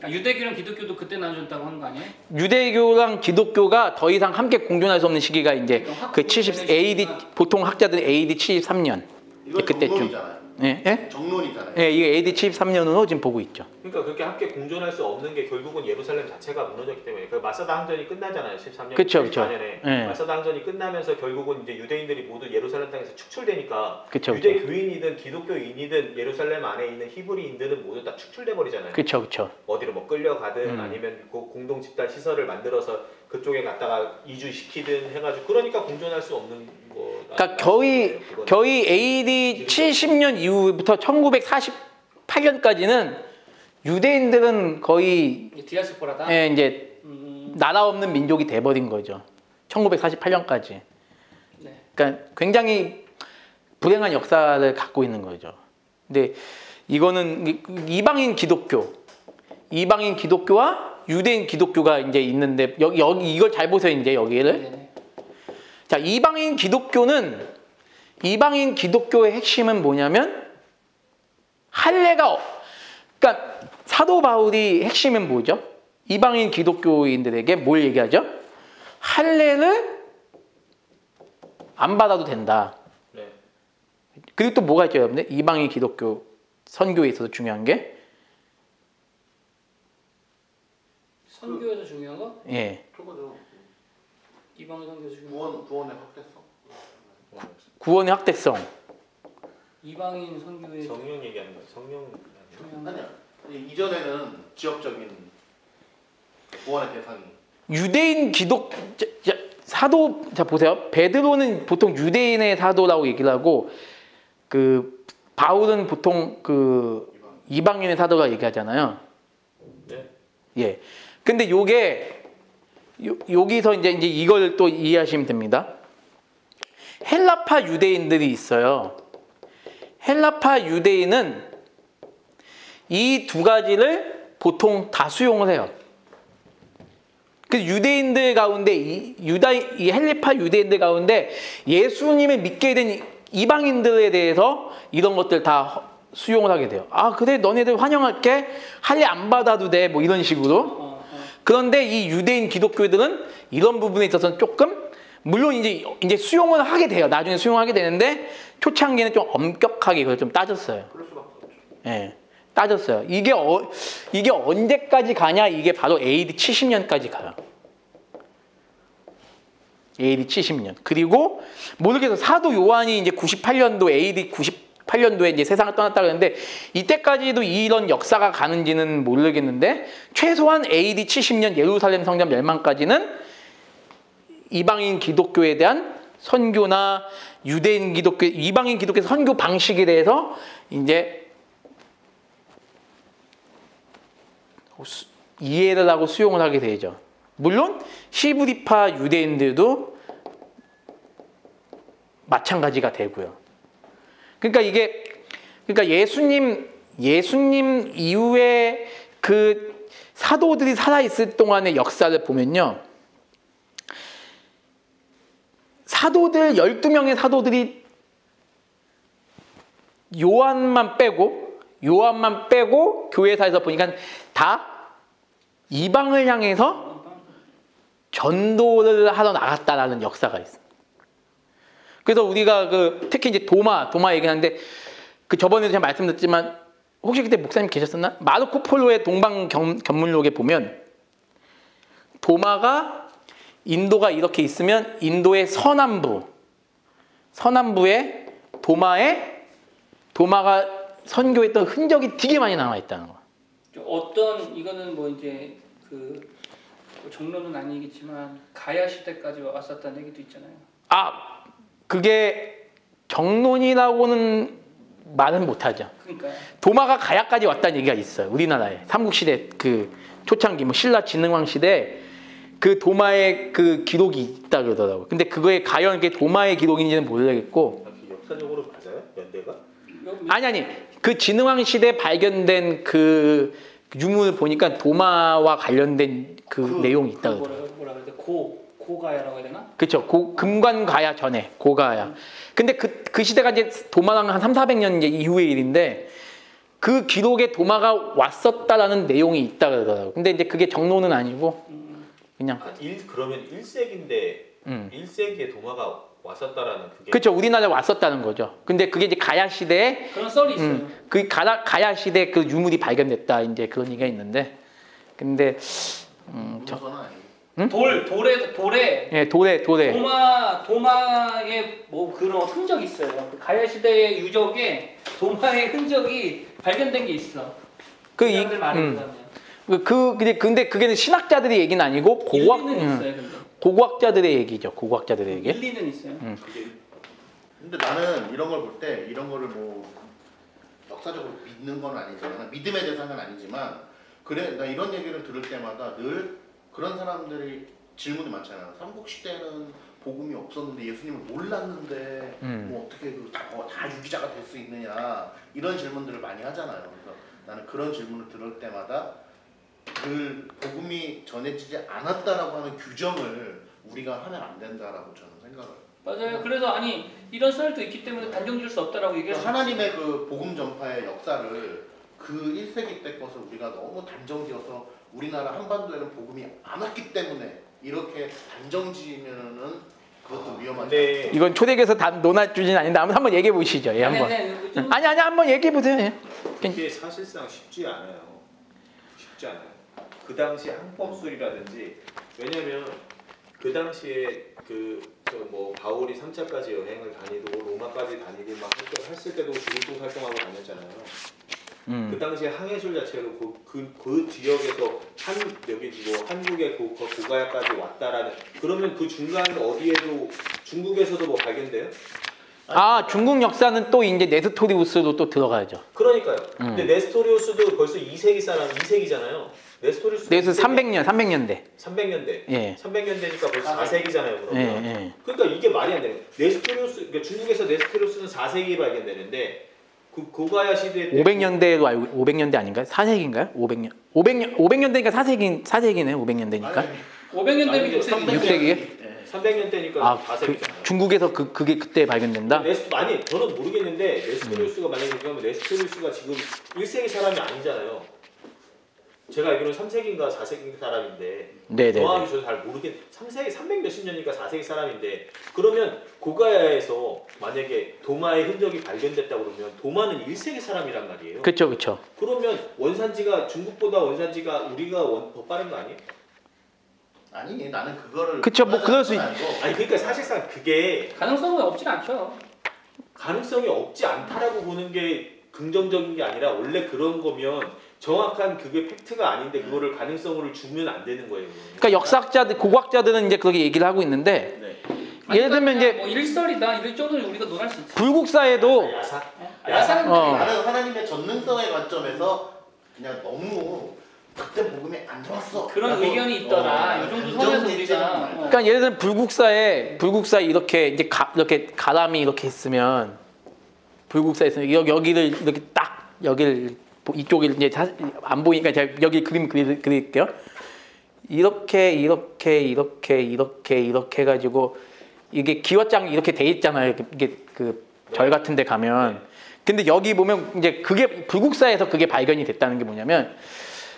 유대교랑 기독교도 그때 나눠졌다고 하는 거 아니에요? 유대교랑 기독교가 더 이상 함께 공존할 수 없는 시기가 이제 그 70 AD 보통 학자들이 AD 73년 이건 그때쯤. 정론이잖아요. 예? 정론이잖아요. 예, 이게 AD 73년으로 지금 보고 있죠. 그러니까 그렇게 함께 공존할 수 없는 게 결국은 예루살렘 자체가 무너졌기 때문에 그 마사다 항전이 끝나잖아요. 13년, 그쵸. 14년에 예. 마사다 항전이 끝나면서 결국은 이제 유대인들이 모두 예루살렘 땅에서 축출되니까 그쵸. 유대교인이든 기독교인이든 예루살렘 안에 있는 히브리인들은 모두 다 축출돼 버리잖아요. 그렇죠. 어디로 뭐 끌려가든 아니면 공동 집단 시설을 만들어서 그쪽에 갔다가 이주시키든 해가지고 그러니까 공존할 수 없는 거. 그러니까 거의 AD 70년 이후부터 1948년까지는 유대인들은 거의 디아스포라다. 예, 이제 나라 없는 민족이 돼버린 거죠. 1948년까지. 네. 그러니까 굉장히 불행한 역사를 갖고 있는 거죠. 근데 이거는 이방인 기독교와 유대인 기독교가 이제 있는데 여기 이걸 잘 보세요. 이제 여기를. 네네. 자, 이방인 기독교의 핵심은 뭐냐면 그러니까 사도 바울이 핵심은 뭐죠? 이방인 기독교인들에게 뭘 얘기하죠? 할례를 안 받아도 된다. 네. 그리고 또 뭐가 있죠, 여러분들? 이방인 기독교 선교에 있어서 중요한 게 선교에서 중요한 거? 예. 저거죠. 이방 선교에서 중요한 거? 구원의 확대성. 구원의 확대성. 이방인 선교의 성령 얘기하는 거야. 성령. 중요한 거? 아니야. 이전에는 지역적인 구원의 대상이. 유대인 사도, 자 보세요. 베드로는 보통 유대인의 사도라고 얘기를 하고 그 바울은 보통 그 이방인의 사도라고 얘기하잖아요. 네. 예. 근데 여기서 이제 이걸 또 이해하시면 됩니다. 헬라파 유대인들이 있어요. 헬라파 유대인은 이 두 가지를 보통 다 수용을 해요. 그 유대인들 가운데 이 헬라파 유대인들 가운데 예수님을 믿게 된 이방인들에 대해서 이런 것들 다 수용을 하게 돼요. 아, 그래, 너네들 환영할게. 할례 안 받아도 돼. 뭐 이런 식으로. 그런데 이 유대인 기독교들은 이런 부분에 있어서는 조금 물론 이제 수용을 하게 돼요. 나중에 수용하게 되는데 초창기에는 좀 엄격하게 이걸 좀 따졌어요. 그럴 수밖에 없죠. 예. 따졌어요. 이게 언제까지 가냐? 이게 바로 AD 70년까지 가요. AD 70년. 그리고 모르겠어. 사도 요한이 이제 98년도 AD 98년도에 이제 세상을 떠났다 그랬는데 이때까지도 이런 역사가 가는지는 모르겠는데 최소한 AD 70년 예루살렘 성전 멸망까지는 이방인 기독교에 대한 선교나 유대인 기독교, 이방인 기독교 선교 방식에 대해서 이제 이해를 하고 수용을 하게 되죠. 물론 히브리파 유대인들도 마찬가지가 되고요. 그러니까 예수님 이후에 그 사도들이 살아 있을 동안의 역사를 보면요. 12명의 사도들이 요한만 빼고 교회사에서 보니까 다 이방을 향해서 전도를 하러 나갔다라는 역사가 있어요. 그래서 우리가 특히 이제 도마 얘기하는데 그 저번에도 제가 말씀드렸지만 혹시 그때 목사님 계셨었나? 마르코 폴로의 동방 견문록에 보면 도마가 인도가 이렇게 있으면 인도의 서남부에 도마가 선교했던 흔적이 되게 많이 남아 있다는 거. 이거는 뭐 이제 그 정론은 아니겠지만 가야 시대까지 왔었다는 얘기도 있잖아요. 아, 그게 정론이라고는 말은 못하죠. 그러니까 도마가 가야까지 왔다는 얘기가 있어요. 우리나라에 삼국시대 그 초창기 뭐 신라 진흥왕 시대 그 도마의 그 기록이 있다 그러더라고요. 근데 그거에 과연 이게 도마의 기록인지는 모르겠고. 역사적으로 맞아요? 연대가? 아니 그 진흥왕 시대 발견된 그 유물을 보니까 도마와 관련된 그 내용이 있다 그러더라고요. 뭐라 그래? 고가야라고 해야 되나? 그렇죠. 금관가야 전에 고가야. 근데 그 시대가 이제 도마랑 한 300~400년 이제 이후의 일인데 그 기록에 도마가 왔었다라는 내용이 있다 그러더라고요. 근데 이제 그게 정론은 아니고 그냥. 그러면 1세기인데 1세기에 도마가 왔었다라는 그게. 그렇죠. 우리나라에 왔었다는 거죠. 근데 그게 이제 가야 시대에 그런 썰이 있어요. 그 가야 시대 그 유물이 발견됐다 이제 그런 얘기가 있는데 근데 우선은 아니고. 돌에 예, 도래. 도마에 뭐 그런 흔적이 있어요. 그 가야 시대의 유적에 도마의 흔적이 발견된 게 있어. 사람들 말에 의하면. 근데 그게 신학자들의 얘기는 아니고 일리는 있어요, 근데. 고고학자들의 얘기죠. 고고학자들의 얘기. 일리는 있어요. 근데 나는 이런 걸 볼 때 이런 거를 뭐 역사적으로 믿는 건 아니지만 믿음의 대상은 아니지만 그래 나 이런 얘기를 들을 때마다 늘 그런 사람들이 질문이 많잖아요. 삼국시대는 복음이 없었는데 예수님을 몰랐는데 뭐 어떻게 다 유기자가 될 수 있느냐 이런 질문들을 많이 하잖아요. 그래서 나는 그런 질문을 들을 때마다 그 복음이 전해지지 않았다라고 하는 규정을 우리가 하면 안 된다라고 저는 생각을 해요. 맞아요. 그래서 아니 이런 썰도 있기 때문에 단정지을 수 없다라고 얘기해서 하나님의 그 복음 전파의 역사를 그 1세기 때 것을 우리가 너무 단정지어서 우리나라 한반도에는 복음이 안 왔기 때문에 이렇게 단정지으면은 그것도 위험하죠. 근데 이건 초대교에서 다 논할 주제는 아닌데 한번 얘기해 보시죠. 예, 한번. 아니 한번 얘기해 보세요. 예. 이게 사실상 쉽지 않아요. 쉽지 않아요. 그 당시 항법술이라든지 왜냐면 그 당시에 뭐 바울이 3차까지 여행을 다니고 로마까지 다니고 막 했을 때도 기독교 활동하고 다녔잖아요. 그 당시에 항해술 자체로 그 지역에서 한국의 고가야까지 왔다라는 그러면 그 중간 어디에도 중국에서도 뭐 발견돼요? 아 중국 역사는 또 이제 네스토리우스도 또 들어가야죠. 그러니까요. 근데 네스토리우스도 벌써 2세기잖아요. 네스토리우스 300년대. 300년대. 예. 300년대니까 벌써 4세기잖아요. 그러면. 예. 그러니까 이게 말이 안 되는. 그러니까 중국에서 네스토리우스는 4세기에 발견되는데 그 고가야 시대 때 500년대로 알고 500년대 아닌가요? 4세기인가요? 500년대니까 4세기네. 500년대니까. 500년 되면 6세기. 6세기? 300년대니까 아, 4세기잖아요. 중국에서 그게 그때 발견된다? 아니 저는 모르겠는데 네스토리우스가 만약에 그러면 네스토리우스가 지금 1세기 사람이 아니잖아요. 제가 알기로는 3세기인가 4세기 사람인데 네네. 정확히 저도 잘 모르겠. 3세기 300 몇십 년이니까 4세기 사람인데 그러면 고가야에서 만약에 도마의 흔적이 발견됐다 그러면 도마는 1세기 사람이란 말이에요. 그쵸. 그러면 원산지가 중국보다 원산지가 우리가 더 빠른 거 아니에요? 아니 나는 그거를 그쵸, 뭐 그럴 수 아니고 아니 그러니까 사실상 그게 가능성은 없진 않죠. 가능성이 없지 않다라고 보는 게 긍정적인 게 아니라 원래 그런 거면 정확한 그게 팩트가 아닌데 그거를 가능성을 주면 안 되는 거예요. 그러니까 역사학자들, 고고학자들은 이제 그렇게 얘기를 하고 있는데 네. 예를 들면 이제 뭐 일설이다 이럴 정도는 우리가 논할 수 있지. 불국사에도 야사? 야사는 나는 하나님의 전능성의 관점에서 그냥 너무 그때 복음이 안 좋았어. 그런 라고, 의견이 있더라. 이 정도 선에서 우리가 그러니까 예를 들면 불국사에 이렇게 이제 이렇게 가람이 이렇게 있으면 불국사에서 여기를 이렇게 딱 여기를 이쪽을 이제 안 보이니까 제가 여기 그림 그릴게요. 이렇게 해가지고 이게 기와장이 이렇게 돼 있잖아요. 이게 그 절 같은데 가면. 근데 여기 보면 이제 그게 불국사에서 그게 발견이 됐다는 게 뭐냐면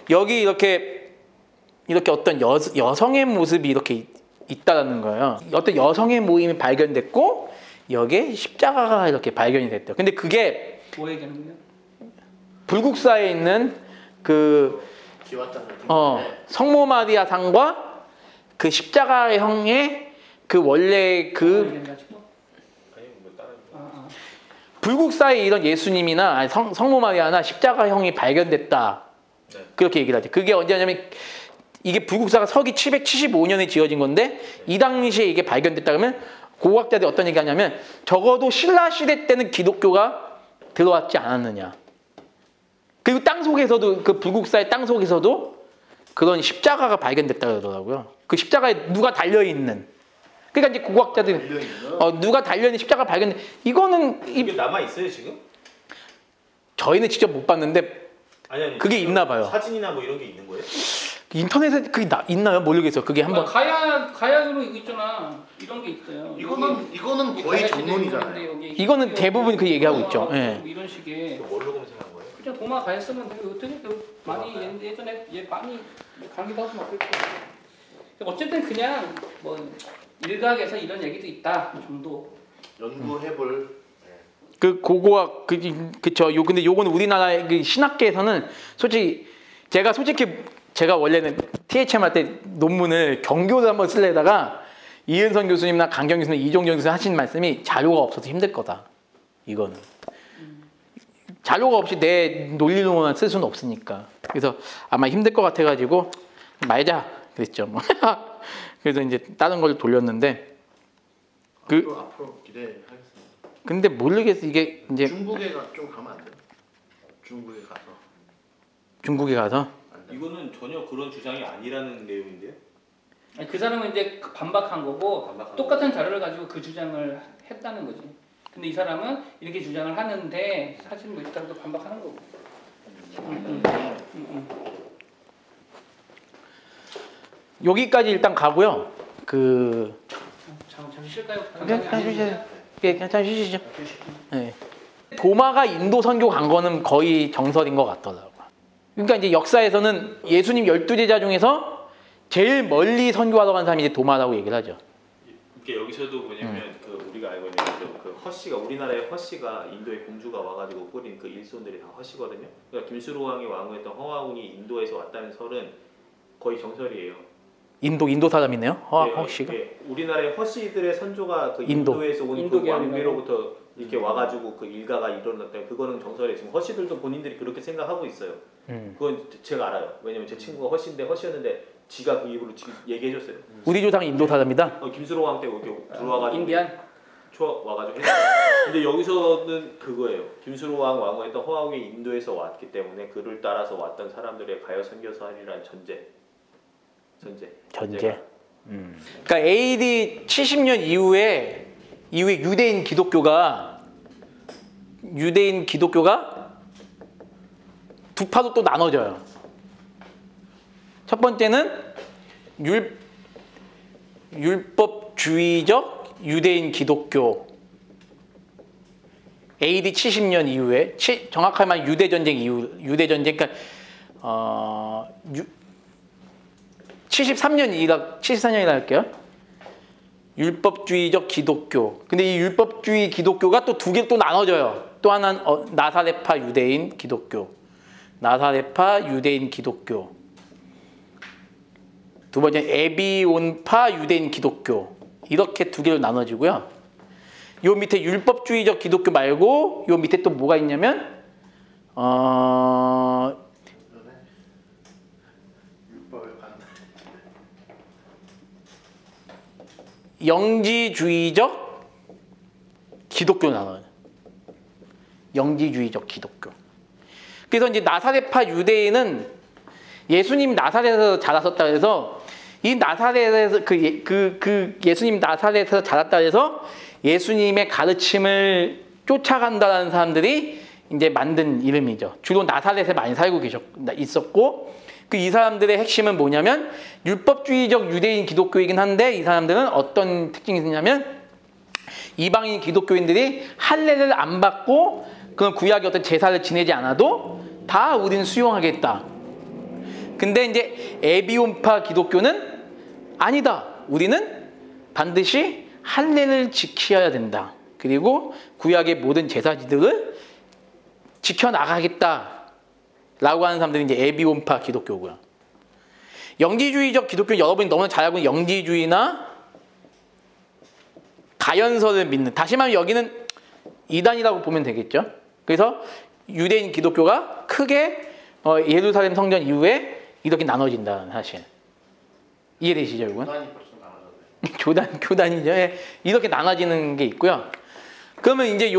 여기 이렇게 어떤 여성의 모습이 이렇게 있다라는 거예요. 어떤 여성의 모임이 발견됐고 여기에 십자가가 이렇게 발견이 됐대요. 근데 그게 뭐 얘기하는 거예요? 불국사에 있는 그 기와장 같은 성모 마리아 상과 그 십자가의 형의 그 원래 뭐 그 얘기하는 거지? 아니 뭐 다른 거. 불국사에 이런 예수님이나 아니, 성모 마리아나 십자가 형이 발견됐다. 네. 그렇게 얘기를 하죠. 그게 언제냐면 이게 불국사가 서기 775년에 지어진 건데 이 당시에 이게 발견됐다 그러면 고고학자들이 어떤 얘기하냐면 적어도 신라 시대 때는 기독교가 들어왔지 않았느냐. 그리고 땅 속에서도 그 불국사의 땅 속에서도 그런 십자가가 발견됐다 그러더라고요. 그 십자가에 누가 달려 있는. 그러니까 이제 고고학자들이 누가 달려 있는 십자가 발견. 이거는 이게 남아 있어요 지금? 저희는 직접 못 봤는데 아니 그게 있나 봐요. 사진이나 뭐 이런 게 있는 거예요? 인터넷에 그게 있나요? 모르겠어요. 그게 한번 가야로 이거 있잖아. 이런 게 있어요. 이거는 여기 거의 가야 전문이잖아요. 시대 여기 이거는 대부분 그 얘기하고 있죠. 예. 이런 식의 이거 뭘로 검색한 거예요? 그냥 도마 가야 쓰면 되게 어떻게 많이 예전에 많이 강의도 하고 막 그랬고. 어쨌든 그냥 뭐 일각에서 이런 얘기도 있다 정도. 연구해볼 그 고고학 그쵸. 근데 요거는 우리나라의 그 신학계에서는 제가 원래는 THM 할 때 논문을 경교를 한번 쓰려다가 이은선 교수님이나 강경 교수님, 이종정 교수님 하신 말씀이 자료가 없어서 힘들 거다. 이거는 자료가 없이 내 논리론만 쓸 수는 없으니까. 그래서 아마 힘들 것 같아가지고 말자 그랬죠. 뭐. 그래서 이제 다른 걸 돌렸는데 앞으로 기대하겠습니다. 근데 모르겠어. 이게 이제 중국에 좀 가면 안 돼요? 중국에 가서 중국에 가서 안 돼요? 이거는 전혀 그런 주장이 아니라는 내용인데요. 아니, 그 사람은 이제 반박한 거고 반박한 똑같은 자료를 가지고 그 주장을 했다는 거지. 근데 이 사람은 이렇게 주장을 하는데 사실 뭐 일단도 반박하는 거고. 여기까지 일단 가고요. 잠시 쉴까요? 잠깐 쉬시죠. 네. 도마가 인도 선교 간 거는 거의 정설인 것 같더라고요. 그러니까 이제 역사에서는 예수님 12제자 중에서 제일 멀리 선교하러 간 사람이 이제 도마라고 얘기를 하죠. 이게 여기서도 뭐냐면 그 우리가 알고 있는 그 허씨가 우리나라의 허씨가 인도의 공주가 와가지고 꾸린 그 일손들이 다 허씨거든요. 그러니까 김수로 왕이 왕후했던 허왕이 인도에서 왔다는 설은 거의 정설이에요. 인도 사람이네요. 허씨가. 우리나라의 허씨들의 선조가 그 인도. 인도에서 온 인도 그 계열이네요. 왕비로부터 이렇게 와가지고 그 일가가 일어났다. 그거는 정설이에요. 지금 허씨들도 본인들이 그렇게 생각하고 있어요. 그건 제가 알아요. 왜냐면 제 친구가 허씨인데 허씨였는데 지가 그 입으로 지금 얘기해줬어요. 우리 조상이 인도 사람이다. 김수로 왕 때 이렇게 들어와가지고 인디안. 와가지고 했어요. 근데 여기서는 그거예요. 김수로 왕 왕후했던 허왕이 인도에서 왔기 때문에 그를 따라서 왔던 사람들의 가여 선교사 하리라는 전제. 그러니까 AD 70년 이후에 유대인 기독교가 두 파로 또 나눠져요. 첫 번째는 율법주의적 유대인 기독교. AD 70년 이후에 정확하게 말하면 유대전쟁 이후 그러니까 74년이라 할게요. 율법주의적 기독교. 근데 이 율법주의 기독교가 또 두 개로 또 나눠져요. 또 하나는 나사렛파 유대인 기독교. 두 번째 에비온파 유대인 기독교. 이렇게 두 개로 나눠지고요. 요 밑에 율법주의적 기독교 말고 요 밑에 또 뭐가 있냐면 영지주의적 기독교로 나눠요. 영지주의적 기독교. 그래서 이제 나사렛파 유대인은 예수님 나사렛에서 자랐었다 해서 이 나사렛에서 그 예수님 나사렛에서 자랐다 해서 예수님의 가르침을 쫓아간다는 사람들이 이제 만든 이름이죠. 주로 나사렛에 많이 살고 있었고 이 사람들의 핵심은 뭐냐면 율법주의적 유대인 기독교이긴 한데 이 사람들은 어떤 특징이 있냐면 이방인 기독교인들이 할례를 안 받고 그런 구약의 어떤 제사를 지내지 않아도 다 우리는 수용하겠다. 근데 이제 에비온파 기독교는 아니다. 우리는 반드시 할례를 지켜야 된다. 그리고 구약의 모든 제사지들을 지켜나가겠다. 라고 하는 사람들이 이제 에비온파 기독교고요. 영지주의적 기독교 여러분이 너무나 잘 알고 있는 영지주의나 가연서를 믿는. 다시 말하면 여기는 이단이라고 보면 되겠죠. 그래서 유대인 기독교가 크게 예루살렘 성전 이후에 이렇게 나눠진다 사실. 이해되시죠, 여러분? 교단이죠. 예. 이렇게 나눠지는 게 있고요. 그러면 이제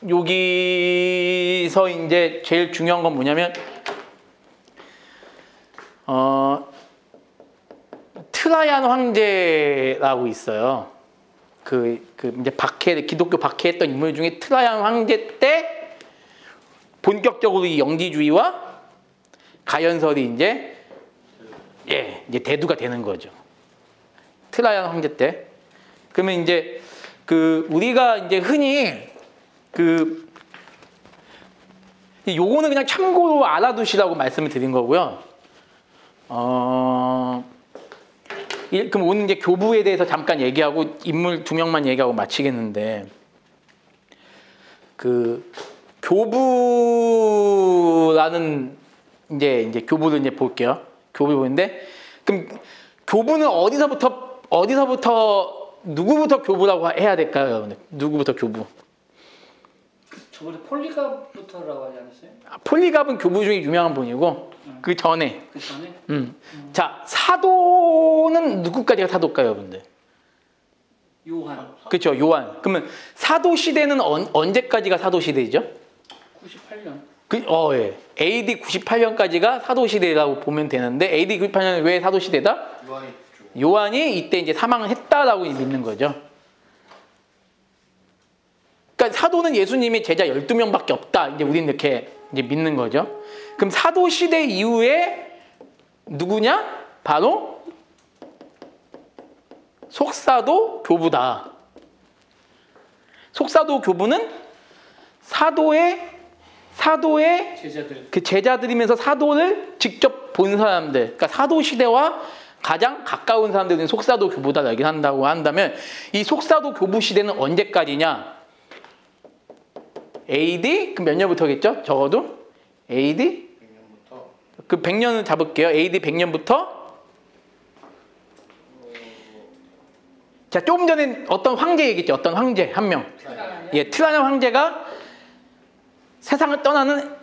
여기서 이제 제일 중요한 건 뭐냐면 트라얀 황제라고 있어요. 이제 기독교 박해했던 인물 중에 트라얀 황제 때 본격적으로 이 영지주의와 가연설이 이제 대두가 되는 거죠. 트라얀 황제 때. 그러면 이제 우리가 이제 흔히 요거는 그냥 참고로 알아두시라고 말씀을 드린 거고요. 그럼 오늘 이제 교부에 대해서 잠깐 얘기하고 인물 두 명만 얘기하고 마치겠는데 교부라는 이제 교부를 이제 볼게요. 교부를 보는데 그럼 교부는 어디서부터 누구부터 교부라고 해야 될까요, 여러분들? 누구부터 교부? 저번에 폴리갑부터라고 하지 않았어요? 폴리갑은 교부 중에 유명한 분이고 그 전에. 자, 사도는 누구까지가 사도일까요, 여러분들? 요한. 그렇죠, 요한. 그러면 사도 시대는 언제까지가 사도 시대죠? 98년. 예. AD 98년까지가 사도 시대라고 보면 되는데 AD 98년은 왜 사도 시대다? 요한이 좀 요한이 이때 이제 사망을 했다라고 믿는 거죠. 그러니까 사도는 예수님의 제자 12명밖에 없다. 이제 우리는 이렇게 이제 믿는 거죠. 그럼 사도 시대 이후에 누구냐? 바로 속사도 교부다. 속사도 교부는 사도의 제자들. 그 제자들이면서 사도를 직접 본 사람들, 그러니까 사도 시대와 가장 가까운 사람들은 속사도 교부다 얘기를 한다고 한다면 이 속사도 교부 시대는 언제까지냐? AD 그 몇 년부터겠죠? 적어도 AD 100년부터 그 100년을 잡을게요. AD 100년부터 자, 조금 전에 어떤 황제 얘기했죠. 어떤 황제 한 명. 예, 트라이안 황제가 세상을 떠나는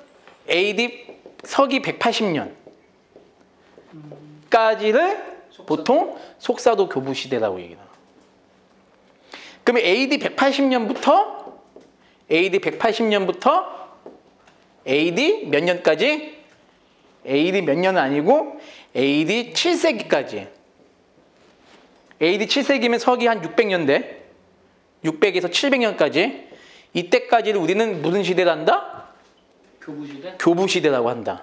AD 서기 180년까지를 보통 속사도 교부 시대라고 얘기해요. 그러면 AD 180년부터 AD 몇 년까지? AD 몇 년은 아니고 AD 7세기까지. AD 7세기면 서기 한 600년대. 600에서 700년까지. 이때까지를 우리는 무슨 시대를 한다? 교부 시대. 교부 시대라고 한다.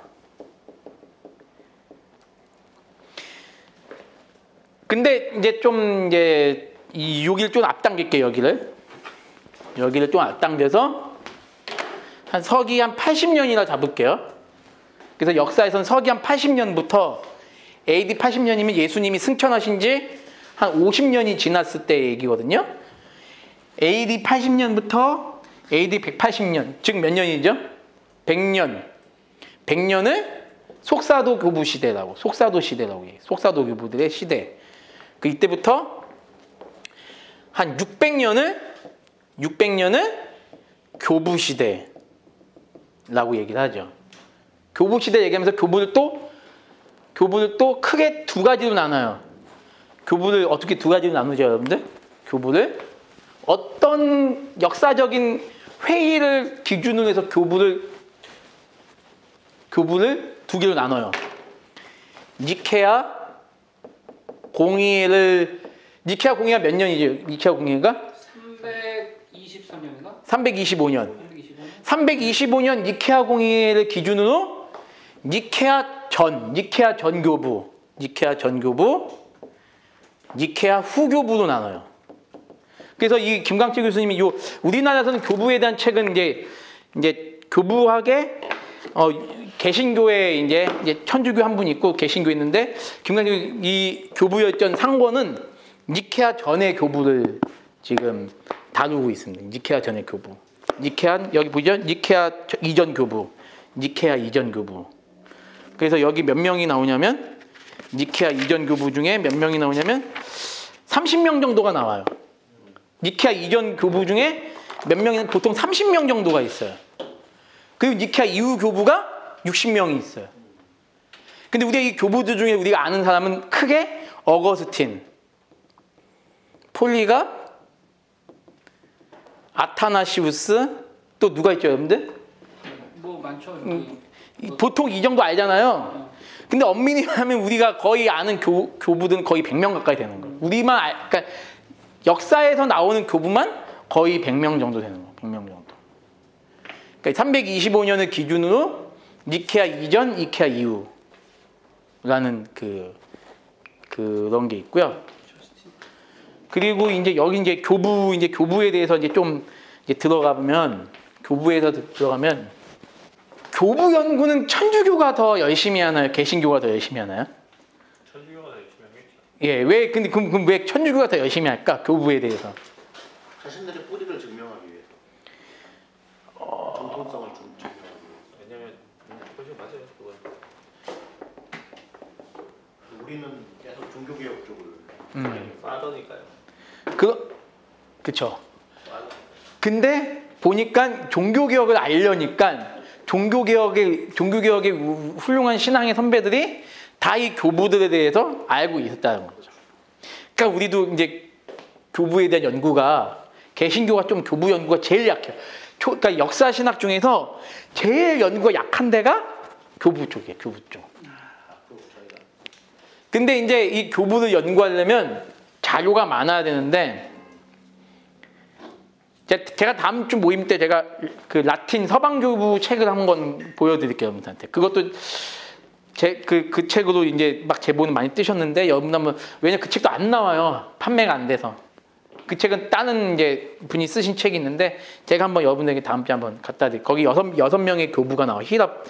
근데 이제 좀 이제 이 여기를 좀 앞당길게요. 여기를 좀 앞당겨서 한 서기 한 80년이나 잡을게요. 그래서 역사에서는 서기 한 80년부터 AD 80년이면 예수님이 승천하신 지 한 50년이 지났을 때 얘기거든요. AD 80년부터 AD 180년, 즉 몇 년이죠? 100년. 100년을 속사도 교부 시대라고, 속사도 시대라고 해요. 속사도 교부들의 시대. 그 이때부터 한 600년을 교부 시대라고 얘기를 하죠. 교부 시대 얘기하면서 교부를 또 크게 두 가지로 나눠요. 교부를 어떻게 두 가지로 나누죠, 여러분들? 교부를 어떤 역사적인 회의를 기준으로 해서 교부를 두 개로 나눠요. 니케아 공의회가 몇 년이죠? 니케아 공의회가 323년인가? 325년. 325년 니케아 공의회를 기준으로 니케아 전 교부, 니케아 후교부로 나눠요. 그래서 이 김광철 교수님이 우리나라에서는 교부에 대한 책은 이제 교부학에 개신교에 이제 천주교 한 분 있고 개신교 있는데 김광철 이 교부였던 상권은 니케아 전의 교부를 지금 다루고 있습니다. 니케아 전의 교부. 여기 보죠? 니케아 이전 교부. 그래서 여기 몇 명이 나오냐면 니케아 이전 교부 중에 몇 명이 나오냐면 30명 정도가 나와요. 니케아 이전 교부 중에 몇 명이면 보통 30명 정도가 있어요. 그리고 니케아 이후 교부가 60명이 있어요. 근데 우리가 이 교부들 중에 우리가 아는 사람은 크게 어거스틴, 폴리갑, 아타나시우스, 또 누가 있죠, 여러분들? 뭐 많죠. 보통 이 정도 알잖아요. 근데 엄밀히 하면 우리가 거의 아는 교부들은 거의 100명 가까이 되는 거예요. 그러니까 역사에서 나오는 교부만 거의 100명 정도 되는 거예요. 100명 정도. 그러니까 325년을 기준으로 니케아 이전, 니케아 이후라는 그런 게 있고요. 그리고 이제 여기 이제 교부에 대해서 이제 좀 들어가면 교부 연구는 천주교가 더 열심히 하나요? 개신교가 더 열심히 하나요? 천주교가 더 열심히 하겠죠. 예, 근데 그럼 왜 천주교가 더 열심히 할까? 교부에 대해서. 자신들의 뿌리를 증명하기 위해서. 정통성을 좀 증명하기 위해서. 왜냐면 그것이 맞아요. 그건. 우리는 계속 종교개혁 쪽을 빠더니까요. 그쵸. 근데 보니까 종교개혁을 알려니까 종교개혁의 훌륭한 신앙의 선배들이 다 이 교부들에 대해서 알고 있었다는 거죠. 그러니까 우리도 이제 교부에 대한 연구가 개신교가 좀 교부 연구가 제일 약해요. 그러니까 역사 신학 중에서 제일 연구가 약한 데가 교부 쪽이에요. 교부 쪽. 근데 이제 이 교부를 연구하려면 자료가 많아야 되는데 제가 다음 주 모임 때 제가 그 라틴 서방 교부 책을 한권 보여드릴게요, 여러분한테. 그것도 그 책으로 이제 막 제본을 많이 뜨셨는데 여러분 한번 왜냐 그 책도 안 나와요. 판매가 안 돼서. 그 책은 다른 이제 분이 쓰신 책이 있는데 제가 한번 여러분에게 다음 주에 한번 갖다 드릴게요. 거기 여섯 명의 교부가 나와. 히랍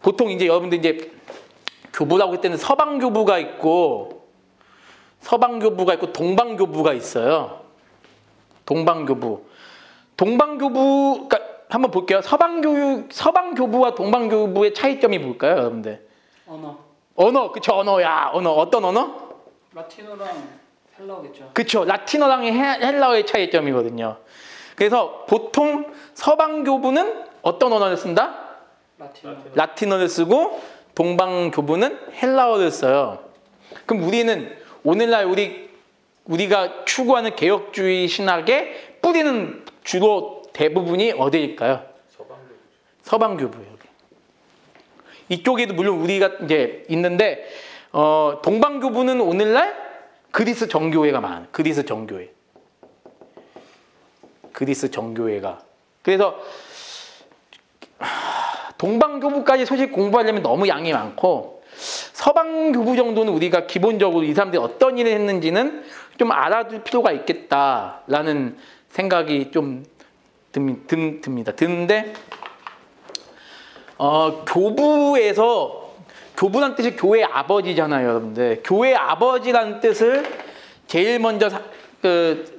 보통 이제 여러분들 이제 교부라고 할 때는 서방 교부가 있고 동방 교부가 있어요. 동방 교부가 그러니까 한번 볼게요. 서방 교부와 동방 교부의 차이점이 뭘까요, 여러분들? 언어, 그쵸? 언어야. 어떤 언어? 라틴어랑 헬라어겠죠. 그쵸? 라틴어랑 헬라어의 차이점이거든요. 그래서 보통 서방 교부는 어떤 언어를 쓴다? 라틴어를 쓰고 동방 교부는 헬라어를 써요. 그럼 우리는 오늘날 우리가 추구하는 개혁주의 신학의 뿌리는 주로 대부분이 어디일까요? 서방 교부예요. 이쪽에도 물론 우리가 이제 있는데 동방 교부는 오늘날 그리스 정교회가 많아요. 그리스 정교회가. 그래서 동방 교부까지 소식 공부하려면 너무 양이 많고 서방 교부 정도는 우리가 기본적으로 이 사람들이 어떤 일을 했는지는 좀 알아둘 필요가 있겠다라는 생각이 좀 듭니다. 드는데 교부란 뜻이 교회 아버지잖아요, 여러분들. 교회 아버지라는 뜻을 제일 먼저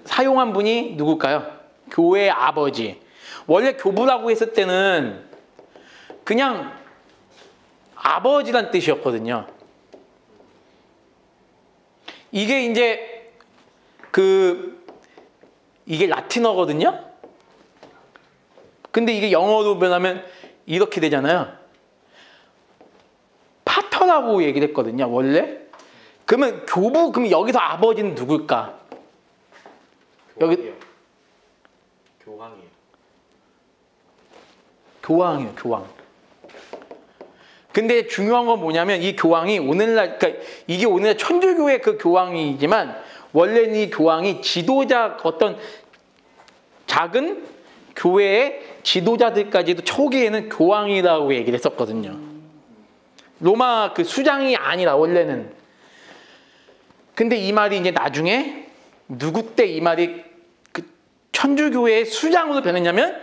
사용한 분이 누굴까요? 교회 아버지. 원래 교부라고 했을 때는 그냥 아버지란 뜻이었거든요. 이게 이제 이게 라틴어거든요. 근데 이게 영어로 변하면 이렇게 되잖아요. 파터라고 얘기를 했거든요, 원래. 그러면 그럼 여기서 아버지는 누굴까? 교황이에요, 교황. 근데 중요한 건 뭐냐면 이 교황이 그러니까 이게 오늘날 천주교의 그 교황이지만 원래는 이 교황이 지도자 어떤 작은 교회의 지도자들까지도 초기에는 교황이라고 얘기를 했었거든요. 로마 그 수장이 아니라 원래는. 근데 이 말이 이제 나중에 누구 때 이 말이 그 천주교회의 수장으로 변했냐면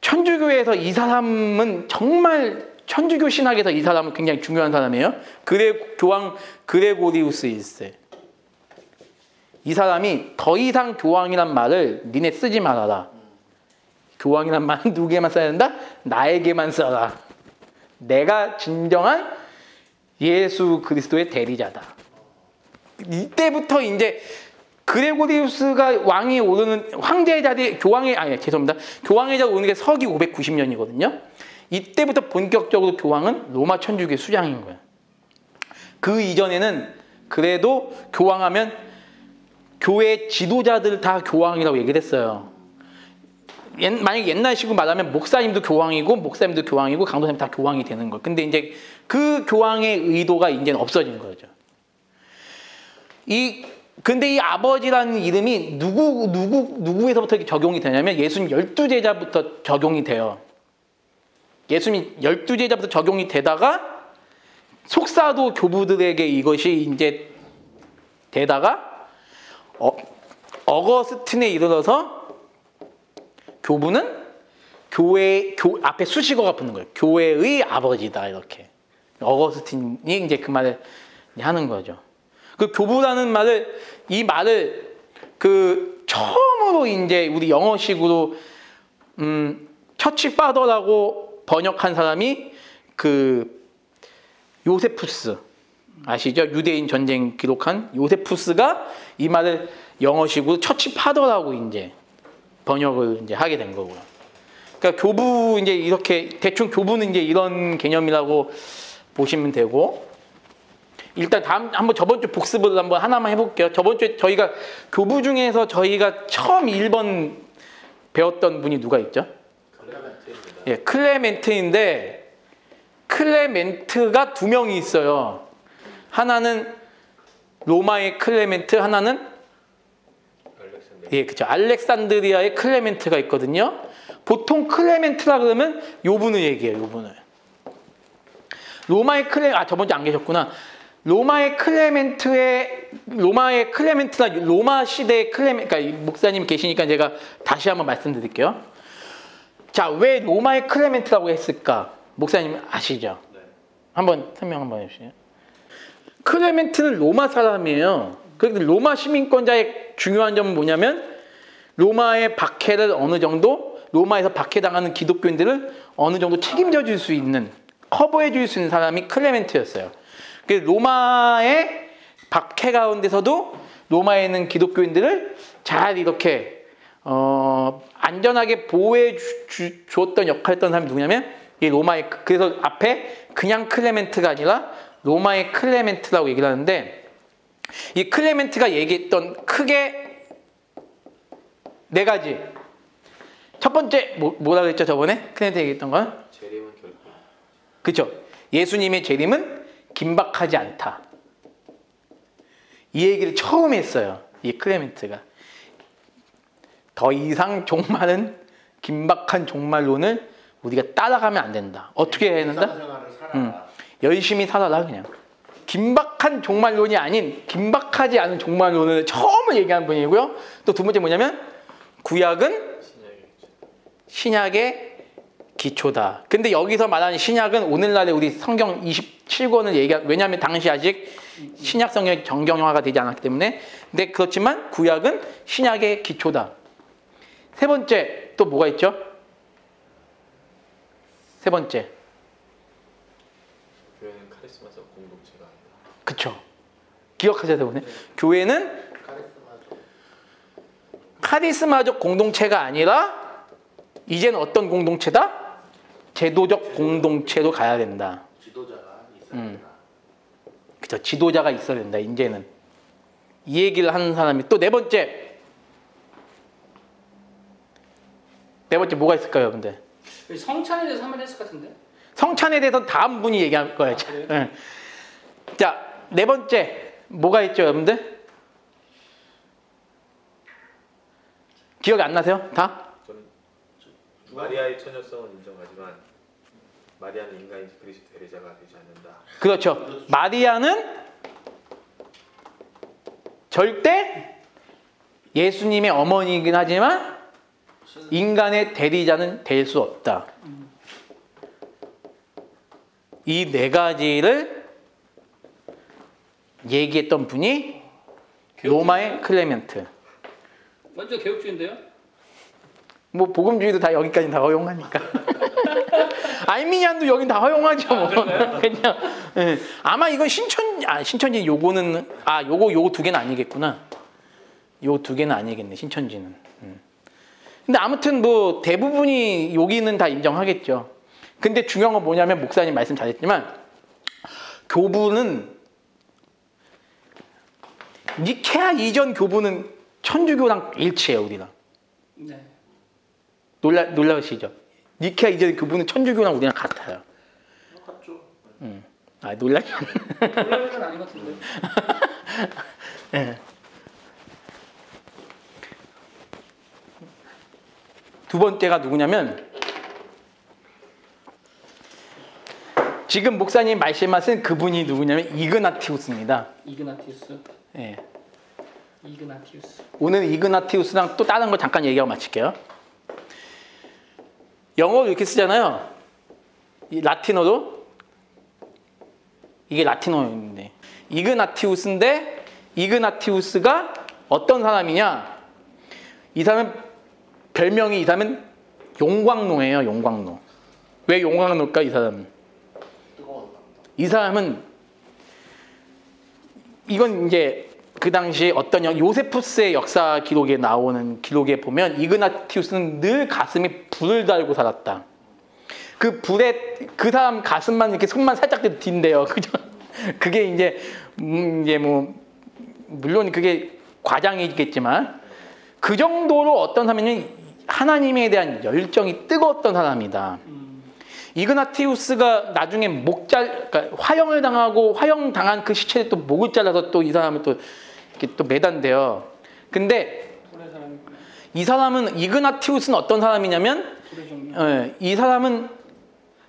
천주교회에서 이 사람은 정말 천주교 신학에서 이 사람은 굉장히 중요한 사람이에요. 교황 그레고리우스 1세. 이 사람이 더 이상 교황이란 말을 니네 쓰지 말아라. 교황이란 말은 누구에게만 써야 된다? 나에게만 써라. 내가 진정한 예수 그리스도의 대리자다. 이때부터 이제 그레고리우스가 왕이 오르는 황제의 자리 교황의 자리 오르는 게 서기 590년이거든요. 이때부터 본격적으로 교황은 로마 천주교의 수장인 거예요. 그 이전에는 그래도 교황하면 교회 지도자들 다 교황이라고 얘기를 했어요. 만약에 옛날식으로 말하면 목사님도 교황이고 강도사님 다 교황이 되는 거예요. 근데 이제 그 교황의 의도가 이제는 없어진 거죠. 근데 이 아버지라는 이름이 누구에서부터 이렇게 적용이 되냐면 예수님 12제자부터 적용이 돼요. 예수님 12제자부터 적용이 되다가 속사도 교부들에게 이것이 이제 되다가 어거스틴에 이르러서 교부는 앞에 수식어가 붙는 거예요. 교회의 아버지다, 이렇게. 어거스틴이 이제 그 말을 하는 거죠. 그 교부라는 이 말을 처음으로 이제 우리 영어식으로 처치 파더라고 번역한 사람이 요세푸스 아시죠? 유대인 전쟁 기록한 요세푸스가 이 말을 영어식으로 처치 파더라고 이제 번역을 이제 하게 된 거고요. 그러니까 교부 이제 이렇게 대충 교부는 이제 이런 개념이라고 보시면 되고, 일단 한번 저번 주 복습을 하나만 해볼게요. 저번 주에 저희가 교부 중에서 저희가 처음 1번 배웠던 분이 누가 있죠? 예, 클레멘트인데 클레멘트가 두 명이 있어요. 하나는 로마의 클레멘트, 하나는 예, 그렇죠. 알렉산드리아의 클레멘트가 있거든요. 보통 클레멘트라 그러면 요 분을 얘기해요. 요 분을. 저번 주에 안 계셨구나. 로마의 클레멘트나 로마 시대의 그러니까 목사님 계시니까 제가 다시 한번 말씀드릴게요. 자, 왜 로마의 클레멘트라고 했을까? 목사님 아시죠? 네. 한번 설명 한번 해주세요. 클레멘트는 로마 사람이에요. 그런데 로마 시민권자의 중요한 점은 뭐냐면 로마의 박해를 어느 정도, 로마에서 박해당하는 기독교인들을 어느 정도 책임져 줄 수 있는, 커버해 줄 수 있는 사람이 클레멘트였어요. 그래서 로마의 박해 가운데서도 로마에 있는 기독교인들을 잘 이렇게 안전하게 보호해 주었던 역할을 했던 사람이 누구냐면 이 로마의, 그래서 앞에 그냥 클레멘트가 아니라 로마의 클레멘트라고 얘기를 하는데, 이 클레멘트가 얘기했던 크게 네 가지. 첫 번째 뭐라 그랬죠 저번에? 클레멘트 얘기했던 건? 재림은 결코. 그렇죠. 예수님의 재림은 긴박하지 않다. 이 얘기를 처음 했어요. 이 클레멘트가. 더 이상 종말은, 긴박한 종말론을 우리가 따라가면 안 된다. 어떻게 해야 된다? 일상생활을 살아라. 열심히 살아라 그냥. 긴박한 종말론이 아닌 긴박하지 않은 종말론을 처음 얘기한 분이고요. 또 두 번째 뭐냐면 구약은 신약의 기초다. 근데 여기서 말하는 신약은 오늘날에 우리 성경 27권을 왜냐하면 당시 아직 신약 성경이 정경화가 되지 않았기 때문에. 근데 그렇지만 구약은 신약의 기초다. 세 번째 또 뭐가 있죠? 세 번째. 교회는 카리스마적 공동체가 아니다. 그쵸. 기억하셔야 되거든요. 교회는 카리스마적 공동체가 아니라 이제는 어떤 공동체다? 제도적 공동체로 가야 된다. 지도자가 있어야 된다. 그쵸. 지도자가 있어야 된다. 이제는. 이 얘기를 하는 사람이 또 네 번째. 네 번째 뭐가 있을까요, 여러분들? 성찬에 대해서 한번 했을 것 같은데. 성찬에 대해서 다음 분이 얘기할 거예요. 네. 자, 네 번째 뭐가 있죠, 여러분들? 기억이 안 나세요? 다? 저는 마리아의 처녀성은 인정하지만 마리아는 인간이지 그리스도 대리자가 되지 않는다. 그렇죠. 마리아는 절대 예수님의 어머니이긴 하지만 인간의 대리자는 될 수 없다. 이 네 가지를 얘기했던 분이 로마의 클레멘트. 완전 개혁주의인데요? 뭐 복음주의도 다 여기까지 다 허용하니까. 알미니안도 여긴 다 허용하죠. 뭐. 그냥 예. 아마 이건 신천지 요거는 요거 두 개는 아니겠구나. 요 두 개는 아니겠네. 신천지는. 근데 아무튼 뭐 대부분이 여기는 다 인정하겠죠. 근데 중요한 건 뭐냐면 목사님 말씀 잘했지만 교부는 니케아 이전 교부는 천주교랑 일치해요. 우리랑. 네. 놀라시죠? 니케아 이전 교부는 천주교랑 우리랑 같아요. 똑같죠. 놀라시. 놀랄 건 아닌 것 같은데. 네. 두 번째가 누구냐면 지금 목사님 말씀하신 그분이 누구냐면 이그나티우스입니다. 이그나티우스. 예. 이그나티우스. 오늘 이그나티우스랑 또 다른 거 잠깐 얘기하고 마칠게요. 영어로 이렇게 쓰잖아요. 이 라틴어로. 이게 라틴어인데. 이그나티우스인데 이그나티우스가 어떤 사람이냐? 이 사람은 별명이 이 사람은 용광로예요. 용광로. 왜 용광로일까 이 사람은? 뜨거운 이 사람은 이건 이제 그 당시 어떤 요세푸스의 역사 기록에 나오는 기록에 보면 이그나티우스는 늘 가슴에 불을 달고 살았다. 그 불에 그 사람 가슴만 이렇게 손만 살짝 딘대요. 그죠? 그게 이제 뭐 물론 그게 과장이겠지만 그 정도로 어떤 사람이 하나님에 대한 열정이 뜨거웠던 사람이다. 이그나티우스가 나중에 그러니까 화형을 당하고 화형 당한 그 시체에 또 목을 잘라서 또 이 사람을 또 이렇게 또 매단대요. 근데 불의 사람이구나. 이 사람은 이그나티우스는 어떤 사람이냐면 불의 종류. 이 사람은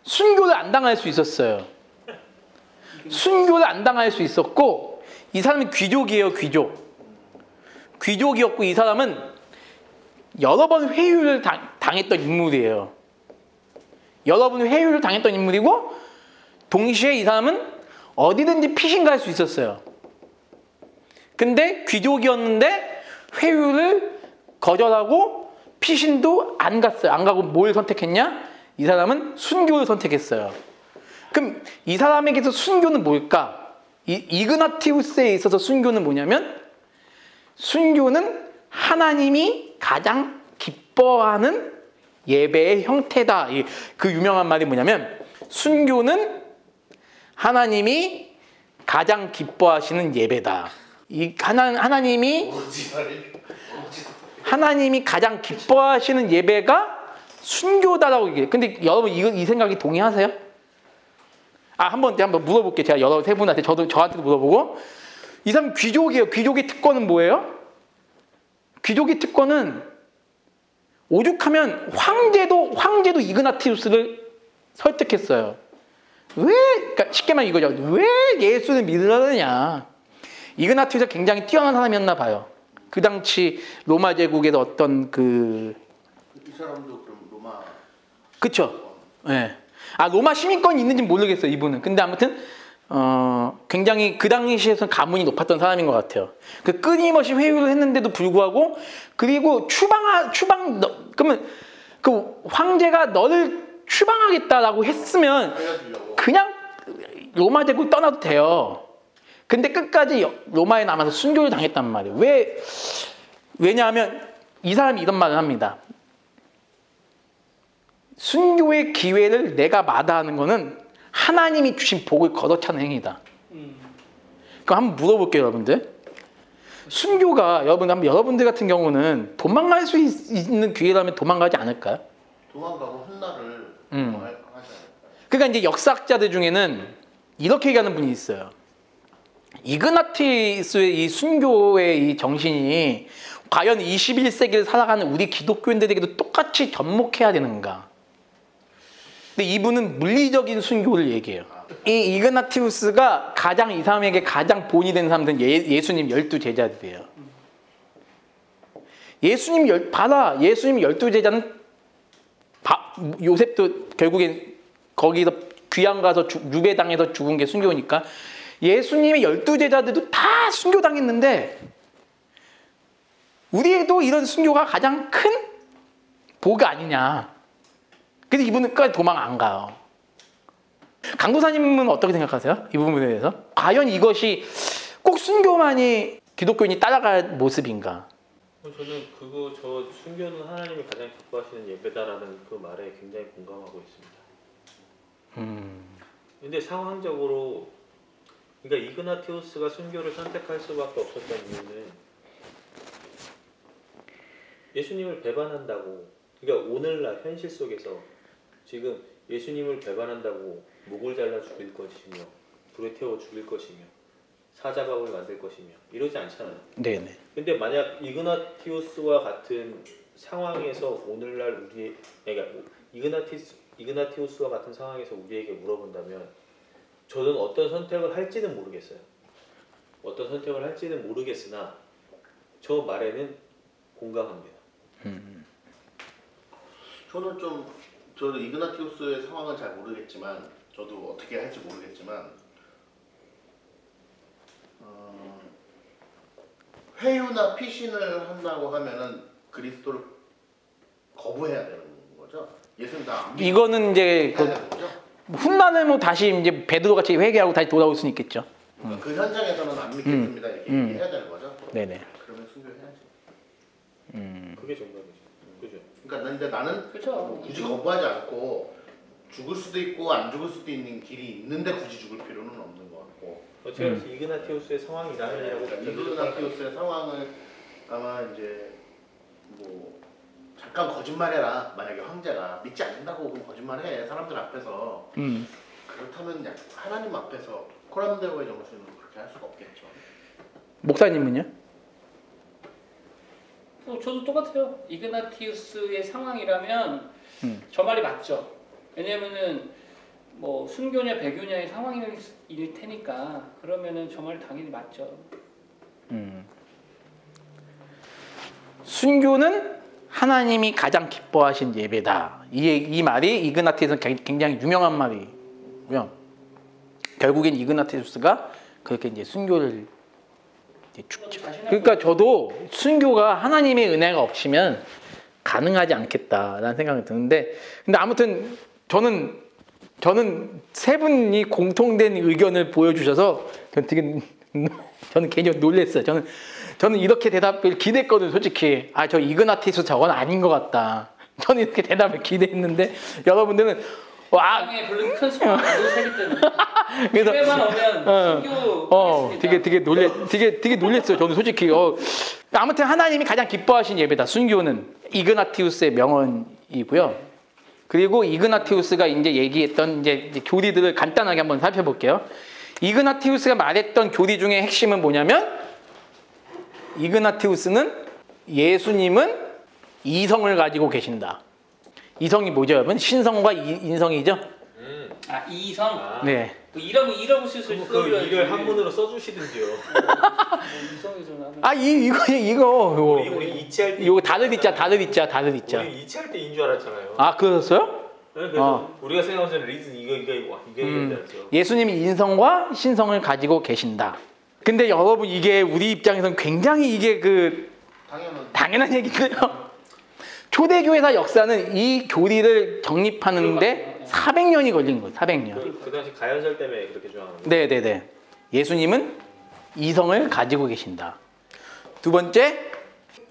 순교를 안 당할 수 있었어요. 순교를 안 당할 수 있었고 이 사람은 귀족이에요. 귀족이었고 이 사람은 여러 번 회유를 당했던 인물이에요. 여러 번 회유를 당했던 인물이고 동시에 이 사람은 어디든지 피신 갈 수 있었어요. 근데 귀족이었는데 회유를 거절하고 피신도 안 갔어요. 안 가고 뭘 선택했냐? 이 사람은 순교를 선택했어요. 그럼 이 사람에게서 순교는 뭘까? 이그나티우스에 있어서 순교는 뭐냐면 순교는 하나님이 가장 기뻐하는 예배의 형태다. 그 유명한 말이 뭐냐면 순교는 하나님이 가장 기뻐하시는 예배다. 하나님이 가장 기뻐하시는 예배가 순교다라고 얘기해요. 근데 여러분 이 생각이 동의하세요? 한번 물어볼게요. 제가 여러 세 분한테 저한테도 물어보고 이 사람 귀족이에요. 귀족의 특권은 뭐예요? 귀족의 특권은 오죽하면 황제도 이그나티우스를 설득했어요. 그러니까 쉽게 말하면 이거죠. 왜 예수를 믿으려느냐. 이그나티우스가 굉장히 뛰어난 사람이었나 봐요. 그 당시 로마 제국에서 어떤 이 사람도 그럼 로마. 그쵸. 예. 로마 시민권이 있는지 모르겠어요, 이분은. 근데 아무튼 굉장히 그 당시에서는 가문이 높았던 사람인 것 같아요. 그 끊임없이 회유를 했는데도 불구하고 그리고 그러면 그 황제가 너를 추방하겠다라고 했으면 그냥 로마 제국 떠나도 돼요. 근데 끝까지 로마에 남아서 순교를 당했단 말이에요. 왜냐하면 이 사람이 이런 말을 합니다. 순교의 기회를 내가 마다하는 것은 하나님이 주신 복을 걷어차는 행위다. 그럼 한번 물어볼게요, 여러분들. 순교가 여러분들 같은 경우는 도망갈 수 있는 기회라면 도망가지 않을까요? 도망가고 훗날을 하지 않을까요? 그러니까 이제 역사학자들 중에는 이렇게 얘기하는 분이 있어요. 이그나티우스의 이 순교의 이 정신이 과연 21세기를 살아가는 우리 기독교인들에게도 똑같이 접목해야 되는가? 근데 이분은 물리적인 순교를 얘기해요. 이 이그나티우스가 이 사람에게 가장 본이 된 사람들은 예수님 12제자들이에요. 예수님 12제자는 요셉도 결국엔 거기서 귀양 가서 유배당해서 죽은 게 순교니까 예수님의 12제자들도 다 순교당했는데 우리에도 이런 순교가 가장 큰 복이 아니냐. 그래서 이분은 끝까지 도망 안 가요. 강도사님은 어떻게 생각하세요? 이 부분에 대해서? 과연 이것이 꼭 순교만이 기독교인이 따라갈 모습인가? 저는 저 순교는 하나님이 가장 기뻐하시는 예배다라는 그 말에 굉장히 공감하고 있습니다. 근데 상황적으로 그러니까 이그나티우스가 순교를 선택할 수밖에 없었던 이유는 예수님을 배반한다고. 그러니까 오늘날 현실 속에서 지금 예수님을 배반한다고 목을 잘라 죽일 것이며 불에 태워 죽일 것이며 사자박을 만들 것이며 이러지 않잖아요. 네네. 근데 만약 이그나티우스와 같은 상황에서 오늘날 그러니까 이그나티우스와 같은 상황에서 우리에게 물어본다면 저는 어떤 선택을 할지는 모르겠어요. 어떤 선택을 할지는 모르겠으나 저 말에는 공감합니다. 저도 이그나티우스의 상황은 잘 모르겠지만 저도 어떻게 할지 모르겠지만 회유나 피신을 한다고 하면은 그리스도를 거부해야 되는 거죠. 예수님 다 이거는 이제 훗날은 다시 이제 베드로 같이 회개하고 다시 돌아올 수는 있겠죠. 그 현장에서는 안 믿겠습니다 이렇게 얘기해야 되는 거죠. 네네. 그러면 순교해야지. 그게 정답이죠. 그죠? 그러니까 근데 나는 그쵸. 굳이 거부하지 않고 죽을 수도 있고 안 죽을 수도 있는 길이 있는데 굳이 죽을 필요는 없는 것 같고. 제가 이그나티우스의 상황이라고 이그나티우스의 상황을 아마 이제 뭐 잠깐 거짓말해라. 만약에 황제가 믿지 않는다고 그럼 거짓말해. 사람들 앞에서. 그렇다면 하나님 앞에서 코람데오의 정신은 그렇게 할 수가 없겠죠. 목사님은요? 저도 똑같아요. 이그나티우스의 상황이라면 저 말이 맞죠. 왜냐면은 뭐 순교냐 배교냐의 상황일 테니까 그러면은 저 말이 당연히 맞죠. 순교는 하나님이 가장 기뻐하신 예배다. 이 말이 이그나티우스는 굉장히 유명한 말이고요. 결국엔 이그나티우스가 그렇게 이제 순교를 이제 축죠. 그러니까 저도 순교가 하나님의 은혜가 없으면 가능하지 않겠다라는 생각이 드는데, 근데 아무튼 저는 세 분이 공통된 의견을 보여주셔서 저는 괜히 놀랐어요. 저는 이렇게 대답을 기대했거든요, 솔직히. 저 이그나티우스 저건 아닌 것 같다. 저는 이렇게 대답을 기대했는데 여러분들은 땅에 별로 큰 소망을 못 살기 때문에 그래서 예배만 오면 순교하겠습니다. 되게 놀랐어요. 저는 솔직히. 아무튼 하나님이 가장 기뻐하신 예배다. 순교는 이그나티우스의 명언이고요. 그리고 이그나티우스가 이제 얘기했던 이제 교리들을 간단하게 한번 살펴볼게요. 이그나티우스가 말했던 교리 중에 핵심은 뭐냐면, 이그나티우스는 예수님은 이성을 가지고 계신다. 이성이 뭐죠, 여러분? 신성과 인성이죠? 이성? 네. 이러고 쓸 이걸 한문으로 써주시든지요. 이거. 우리 이치할 때 이거 다들 있자. 우리 이치할 때인 줄 알았잖아요. 그러셨어요? 네, 그래서 우리가 생각하는 리즌 이게 얘기했죠. 예수님이 인성과 신성을 가지고 계신다. 근데 여러분, 이게 우리 입장에서는 굉장히 이게 당연한 얘기인데요. 초대교회사 역사는 이 교리를 정립하는데 400년이 걸린 거예요. 400년. 그 당시 가연설 때문에 그렇게 주장하는 거예요. 네네네. 예수님은 이성을 가지고 계신다. 두 번째,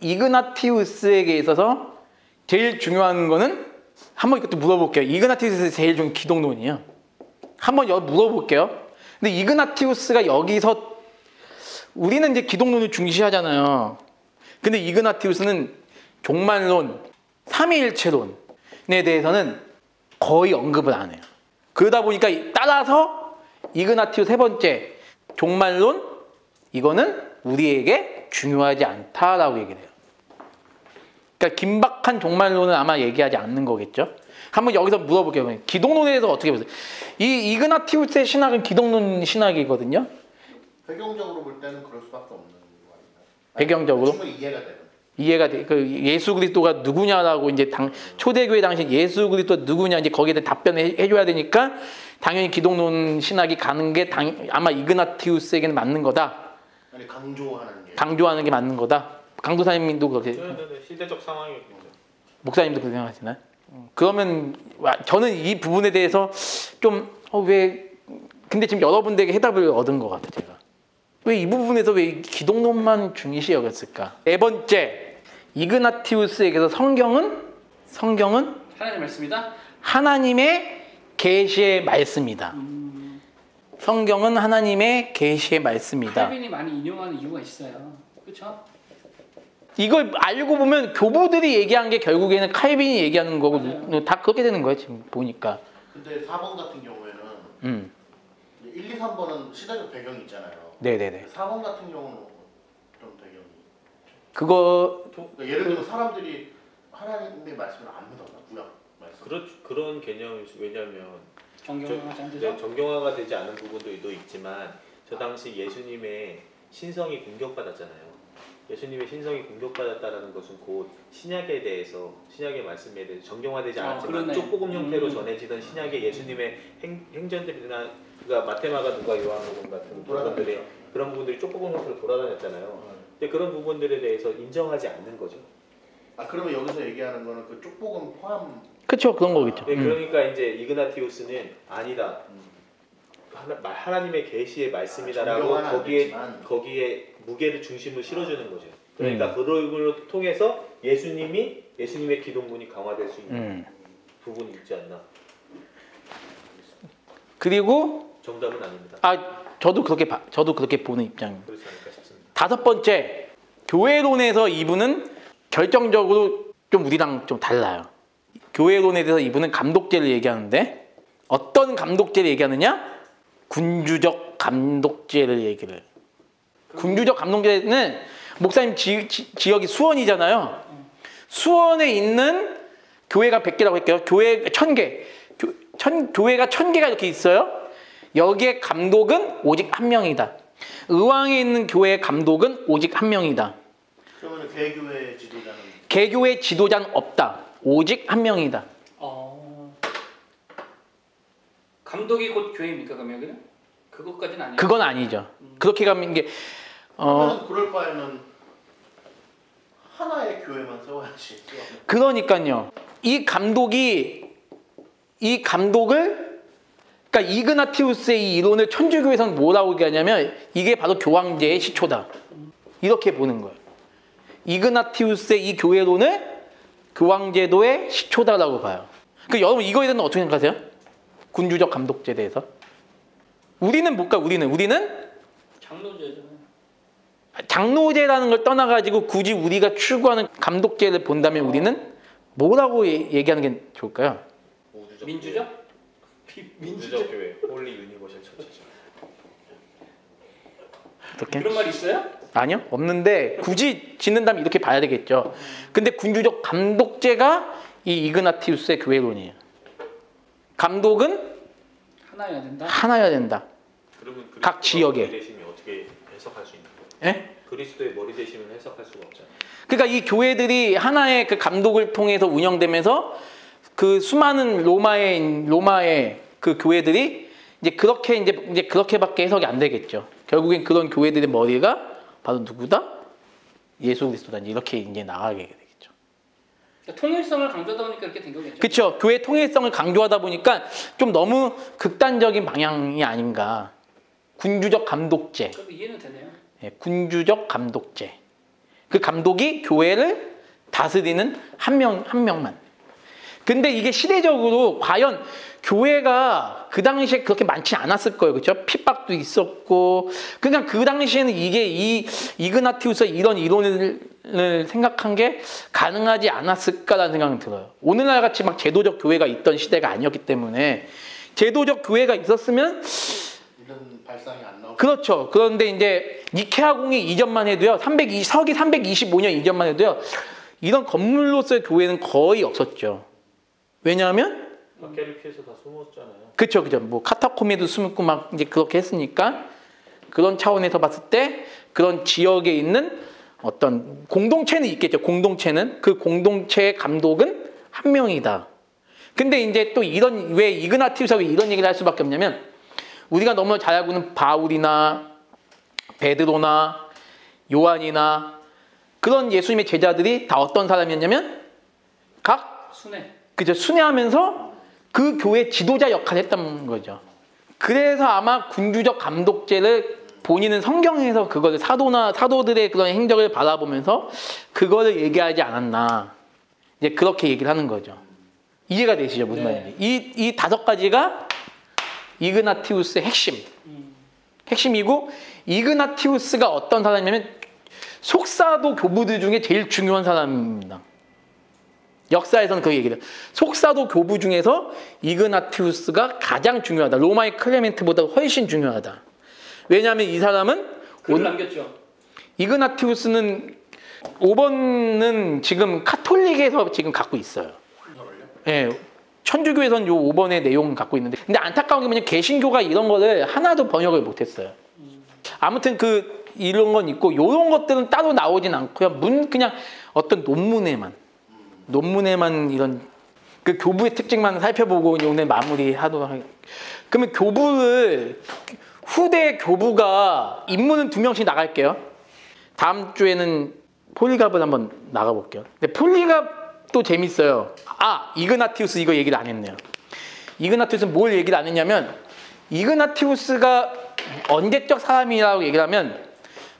이그나티우스에게 있어서 제일 중요한 거는, 한번 이것도 물어볼게요. 이그나티우스의 제일 좋은 기독론이에요. 한번 물어볼게요. 근데 이그나티우스가 여기서, 우리는 이제 기독론을 중시하잖아요. 근데 이그나티우스는 종말론, 삼위일체론에 대해서는 거의 언급을 안 해요. 그러다 보니까 따라서 이그나티우스 세 번째, 종말론, 이거는 우리에게 중요하지 않다라고 얘기를 해요. 그러니까 긴박한 종말론은 아마 얘기하지 않는 거겠죠. 한번 여기서 물어볼게요. 기독론에 대해서 어떻게 보세요? 이 이그나티우스의 신학은 기독론 신학이거든요. 배경적으로 볼 때는 그럴 수밖에 없는 거 아닌가요? 배경적으로? 충분히 이해가 돼. 예수 그리스도가 누구냐라고 이제 초대교회 당시 예수 그리스도 누구냐 이제 거기에 대해 답변을 해줘야 되니까 당연히 기독론 신학이 가는 게 아마 이그나티우스에게는 맞는 거다. 아니, 강조하는 게 맞는 거다. 강도사님도 그렇게. 네, 시대적 상황이겠죠. 목사님도 그렇게 생각하시나요? 그러면 저는 이 부분에 대해서 좀 근데 지금 여러분들에게 해답을 얻은 것 같아요. 제가 왜 이 부분에서 왜 기독론만 중시 여겼을까? 네 번째, 이그나티우스에게서 성경은 하나님 말씀이다. 하나님의 계시의 말씀이다. 성경은 하나님의 계시의 말씀이다. 칼빈이 많이 인용하는 이유가 있어요. 그렇죠? 이걸 알고 보면 교부들이 얘기한 게 결국에는 칼빈이 얘기하는 거고 다 그렇게 되는 거예요, 지금 보니까. 근데 4번 같은 경우에는 1, 2, 3번은 시대적 배경이 있잖아요. 네네네. 4번 같은 경우는 어떤 배경이? 그러니까 예를 들면 사람들이 하나님의 말씀을 안 믿었나? 구약 말씀. 그런 개념이, 왜냐하면 정경화가 되지 않은 부분도 있지만 저 당시 예수님의 신성이 공격받았잖아요. 예수님의 신성이 공격받았다는 것은 곧 신약에 대해서, 신약의 말씀에 대해서 정경화되지 않았지만 쪽복음 형태로 전해지던 신약의 예수님의 행전들이나 마태마가 누가 요한복음 같은 부분들이 그런 부분들이 쪽복음 형태로 돌아다녔잖아요. 근데 그런 부분들에 대해서 인정하지 않는 거죠. 그러면 여기서 얘기하는 거는 그 쪽복음 포함. 그렇죠, 그런 거겠죠. 네, 그러니까 이제 이그나티우스는 아니다. 하나님의 계시의 말씀이다라고 거기에 무게를 중심을 실어주는 거죠. 그러니까 그걸 통해서 예수님의 기독론이 강화될 수 있는 부분이 있지 않나. 그리고 정답은 아닙니다. 저도 그렇게 보는 입장입니다. 그렇지 않을까 싶습니다. 다섯 번째, 교회론에서 이분은 결정적으로 좀 우리랑 좀 달라요. 교회론에 대해서 이분은 감독제를 얘기하는데 어떤 감독제를 얘기하느냐? 군주적 감독제를 얘기를 해요. 군주적 감독제는 목사님 지역이 수원이잖아요. 수원에 있는 교회가 100개라고 할게요. 교회 1000개. 교회가 1000개가 이렇게 있어요. 여기에 감독은 오직 한 명이다. 의왕에 있는 교회의 감독은 오직 한 명이다. 그러면 개교회 지도자는? 개교회 지도자는 없다. 오직 한 명이다. 감독이 곧 교회입니까 그럼 여기는? 그것까지는 아니에요. 그건 아니죠. 그렇게 가면 이게 그러면 그럴 바에는 하나의 교회만 세워야지. 그러니까요. 이 감독을 그러니까 이그나티우스의 이 이론을 천주교에서는 뭐라고 얘기하냐면 이게 바로 교황제의 시초다. 이렇게 보는 거예요. 이그나티우스의 이 교회론을 교황제도의 시초다라고 봐요. 그 여러분 이거에 대해서는 어떻게 생각하세요? 군주적 감독제에 대해서? 우리는 뭘까? 우리는 장로제잖아요. 장로제라는 걸 떠나가지고 굳이 우리가 추구하는 감독제를 본다면 우리는 뭐라고 얘기하는 게 좋을까요? 민주적? 민주적 교회, 홀리 유니버셜 처치죠. 어떻게? 그런 말 있어요? 아니요, 없는데 굳이 짓는다면 이렇게 봐야 되겠죠. 근데 군주적 감독제가 이 이그나티우스의 교회론이에요. 감독은 하나여야 된다. 하나여야 된다. 그러면 각 지역에. 머리 대심이 어떻게 해석할 수 있는 거예요? 예? 그리스도의 머리 대심은 해석할 수가 없잖아요. 그러니까 이 교회들이 하나의 그 감독을 통해서 운영되면서 그 수많은 로마의 그 교회들이 이제 그렇게밖에 해석이 안 되겠죠. 결국엔 그런 교회들의 머리가 바로 누구다? 예수 그리스도다. 이렇게 이제 나가게 되겠죠. 그러니까 통일성을 강조하다 보니까 이렇게 된 거겠죠. 그렇죠. 교회 통일성을 강조하다 보니까 좀 너무 극단적인 방향이 아닌가. 군주적 감독제. 그럼 이해는 되네요. 예, 군주적 감독제. 그 감독이 교회를 다스리는 한 명만. 근데 이게 시대적으로 과연 교회가 그 당시에 그렇게 많지 않았을 거예요. 그렇죠? 핍박도 있었고. 그러니까 그 당시에는 이게 이그나티우스 이런 이론을 생각한 게 가능하지 않았을까라는 생각이 들어요. 오늘날 같이 막 제도적 교회가 있던 시대가 아니었기 때문에 제도적 교회가 있었으면 이런 발상이 안 나오고. 그렇죠. 그런데 이제 니케아 공의 이전만 해도요. 서기 325년 이전만 해도요. 이런 건물로서의 교회는 거의 없었죠. 왜냐하면 박해를 피해서 다 숨었잖아요. 그렇죠. 뭐 카타콤에도 숨고 막 이제 그렇게 했으니까 그런 차원에서 봤을 때 그런 지역에 있는 어떤 공동체는 있겠죠. 그 공동체의 감독은 한 명이다. 근데 이제 또 왜 이그나티우스가 왜 이런 얘기를 할 수밖에 없냐면 우리가 너무 잘 알고 있는 바울이나 베드로나 요한이나 그런 예수님의 제자들이 다 어떤 사람이었냐면 각 순회하면서 그 교회 지도자 역할을 했던 거죠. 그래서 아마 군주적 감독제를 본인은 성경에서 그거를 사도들의 그런 행적을 바라보면서 그거를 얘기하지 않았나. 이제 그렇게 얘기를 하는 거죠. 이해가 되시죠? 무슨 말인지. 이 5가지가 이그나티우스의 핵심이고 이그나티우스가 어떤 사람이냐면 속사도 교부들 중에 제일 중요한 사람입니다. 역사에서는 그 얘기를 해요. 속사도 교부 중에서 이그나티우스가 가장 중요하다. 로마의 클레멘트보다 훨씬 중요하다. 왜냐하면 이 사람은 글을 남겼죠. 이그나티우스는 5번은 지금 카톨릭에서 지금 갖고 있어요. 예, 천주교에서는 요 5번의 내용을 갖고 있는데 근데 안타까운 게 뭐냐면 개신교가 이런 거를 하나도 번역을 못했어요. 아무튼 이런 건 있고 이런 것들은 따로 나오진 않고요. 그냥 어떤 논문에만 이런 그 교부의 특징만 살펴보고 오늘 마무리하도록 하겠습니다. 그러면 후대 교부가 인문은 2명씩 나갈게요. 다음 주에는 폴리갑을 한번 나가볼게요. 근데 폴리갑도 재밌어요. 이그나티우스 이거 얘기를 안 했네요. 이그나티우스는 뭘 얘기를 안 했냐면 이그나티우스가 언제적 사람이라고 얘기를 하면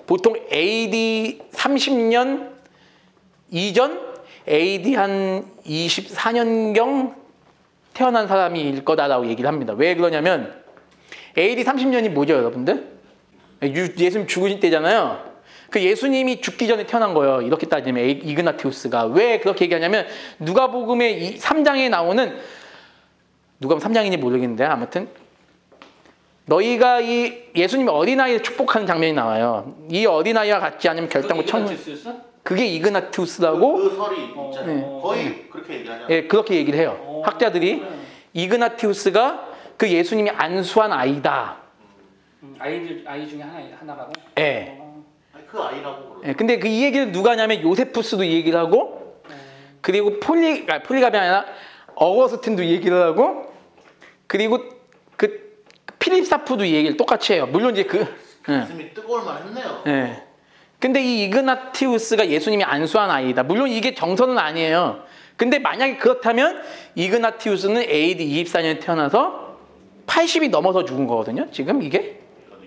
보통 AD 30년 이전 AD 한 24년경 태어난 사람일 거다라고 얘기를 합니다. 왜 그러냐면 AD 30년이 뭐죠, 여러분들? 예수님 죽으신 때잖아요. 그 예수님이 죽기 전에 태어난 거예요. 이렇게 따지면 이그나티우스가 왜 그렇게 얘기하냐면 누가복음의 3장에 나오는 누가복음 3장인지 모르겠는데 아무튼 너희가 이 예수님이 어린아이를 축복하는 장면이 나와요. 이 어린아이와 같지 않으면 결단코 천국. 그게 이그나티우스라고 그 설이 있잖아요. 네. 거의 그렇게 얘기하잖아요. 예, 그렇게 얘기를 해요. 학자들이 이그나티우스가 그 예수님이 안수한 아이다. 아이 중에 하나라고? 예. 아니, 그 아이라고 그러죠. 예, 근데 그 이 얘기를 누가 하냐면 요세푸스도 이 얘기를 하고 그리고 폴리갑이 아니라 어거스틴도 이 얘기를 하고 그리고 그 필립 사프도 이 얘기를 똑같이 해요. 물론 이제 그 가슴이 뜨거울 만했네요. 예. 근데 이 이그나티우스가 예수님이 안수한 아이다. 물론 이게 정설은 아니에요. 근데 만약에 그렇다면 이그나티우스는 AD 24년에 태어나서 80이 넘어서 죽은 거거든요. 지금 이게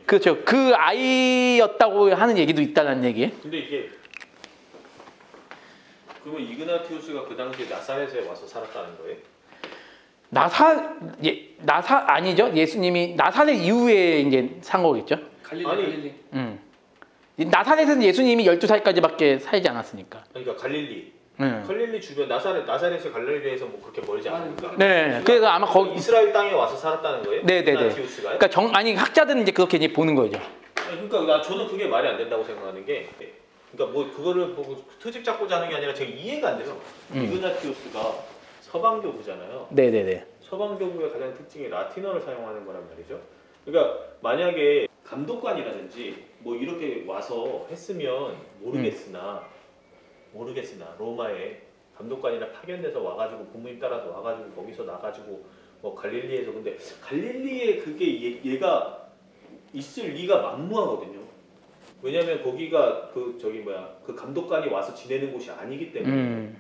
그렇죠. 그 아이였다고 하는 얘기도 있다는 얘기. 근데 이게 그러면 이그나티우스가 그 당시에 나사렛에 와서 살았다는 거예요? 나사 아니죠. 예수님이 나사렛 이후에 이제 산 거겠죠. 갈릴리. 나사렛은 예수님이 12살까지밖에 살지 않았으니까. 그러니까 갈릴리 주변 나사렛이 갈릴리에서 뭐 그렇게 멀지 않으니까. 네. 그래서 아마 거기 이스라엘 땅에 와서 살았다는 거예요? 네네네. 이그나티우스가요? 그러니까 아니 학자들은 이제 그렇게 이제 보는 거죠. 그러니까 저는 그게 말이 안 된다고 생각하는 게, 그러니까 뭐 그거를 보고 트집 잡고자 하는 게 아니라 제가 이해가 안 돼요. 이그나티우스가 서방교부잖아요. 네네네. 서방교부의 가장 특징이 라틴어를 사용하는 거란 말이죠. 그러니까 만약에 감독관이라든지 뭐 이렇게 와서 했으면 모르겠으나 로마에 감독관이나 파견돼서 와가지고 부모님 따라서 와가지고 거기서 나가지고 뭐 갈릴리에서 근데 갈릴리에 그게 얘가 있을 리가 만무하거든요. 왜냐면 거기가 그 감독관이 와서 지내는 곳이 아니기 때문에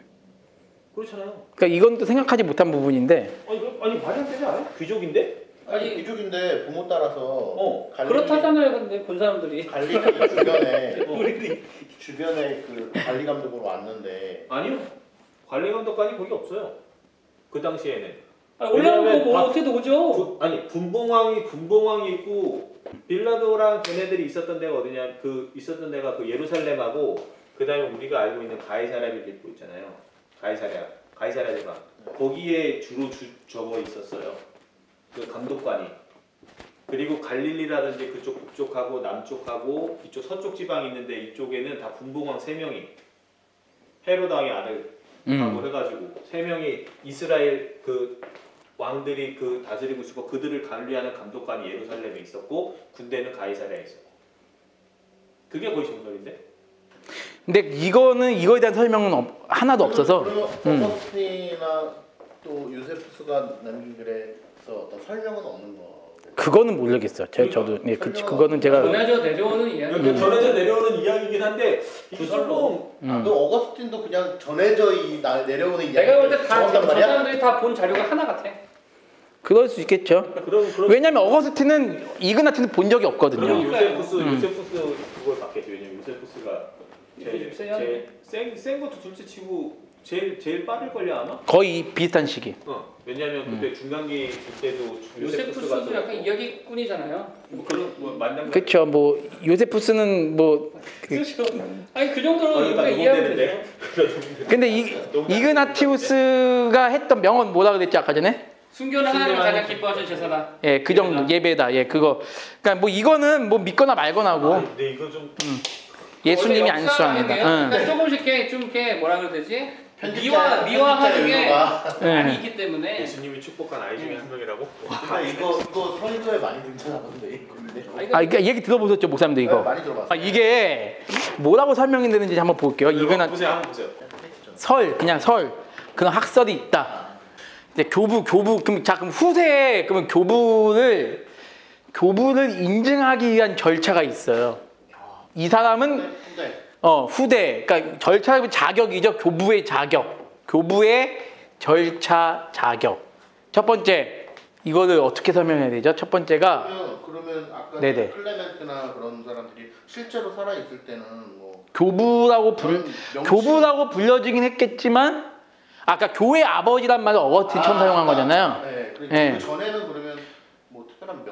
그렇잖아요. 그러니까 이건 또 생각하지 못한 부분인데. 아니 말이 안 되지 않아요? 귀족인데? 아니 귀족인데 부모 따라서 그렇다잖아요. 근데 본 사람들이 갈릴리 주변에 그 관리 감독으로 왔는데 아니요. 관리 감독관이 거기 없어요. 그 당시에는. 올라오고 뭐 어떻게 오죠? 분봉왕이 있고 빌라도랑 걔네들이 있었던 데가 어디냐? 있었던 데가 그 예루살렘하고 그다음에 우리가 알고 있는 가이사랴 빌립보 있잖아요. 가이사랴 제방. 거기에 주로 적어 있었어요. 그 감독관이. 그리고 갈릴리라든지 그쪽 북쪽하고 남쪽하고 이쪽 서쪽 지방이 있는데 이쪽에는 다 분봉왕 3명이 헤롯 왕의 아들하고 해가지고 3명이 이스라엘 그 왕들이 그 다스리고 있었고 그들을 관리하는 감독관이 예루살렘에 있었고 군대는 가이사랴에 있었고 그게 거의 정설인데. 근데 이거에 대한 설명은 하나도 없어서. 어거스틴이나 또 요세푸스가 남긴 글에서 어떤 설명은 없는 거. 그거는 모르겠어요. 저도 그거는 제가 전해져 내려오는 이야기. 전해져 내려오는 이야기이긴 한데 이게 구설로. 그 어거스틴도 그냥 전해져 내려오는 이야기. 내가 볼 때 다 적었단 말이야? 사람들이 다 본 자료가 하나 같아. 그럴 수 있겠죠. 왜냐면 어거스틴은 이그나티는 본 적이 없거든요. 그럼 요세푸스 그걸 받겠죠. 왜냐면 요세푸스가 센 것도 둘째 치고 제일 빠를 걸요 아마? 거의 비슷한 시기. 왜냐면 그때 중간기 때도 요세푸스도 약간 이야기꾼이잖아요. 뭐 그런 뭐 만난 그렇죠. 뭐 요세푸스는 뭐 그렇죠. 아니 그 정도로 우리가 이해하면 돼요. 근데 이그나티우스가 했던 명언 뭐라 그랬지 아까 전에? 순교는 하나님을 가장 기뻐하시는 제사다. 예, 그 정도 예배다. 예, 그거. 그러니까 뭐 이거는 뭐 믿거나 말거나고. 근데 이거 좀 예수님이 안수합니다. 그러니까 조금씩 좀 이렇게 뭐라 그래야 되지? 미화하는 게 많이 있기 때문에. 예수님이 축복한 아이 중에 한 명이라고? 근데 이거 설교에 많이 등장하던데. 그러니까 얘기 들어보셨죠, 목사님들 이거? 많이 들어봤어요. 이게 뭐라고 설명이 되는지 한번 볼게요. 한번 보세요. 그냥 그런 학설이 있다. 이제 교부 그럼 후세에 그러면 교부를 인증하기 위한 절차가 있어요. 이 사람은 후대 그러니까 절차 자격이죠. 교부의 절차 자격. 첫 번째 이거를 어떻게 설명해야 되죠? 첫 번째가 그러면 아까 네네. 클레멘트나 그런 사람들이 실제로 살아 있을 때는 뭐 교부라고 불려지긴 했겠지만 아까 교회 아버지란 말을 어거스틴 처음 사용한 거잖아요. 네. 네. 그 전에는 그러면 뭐 특별한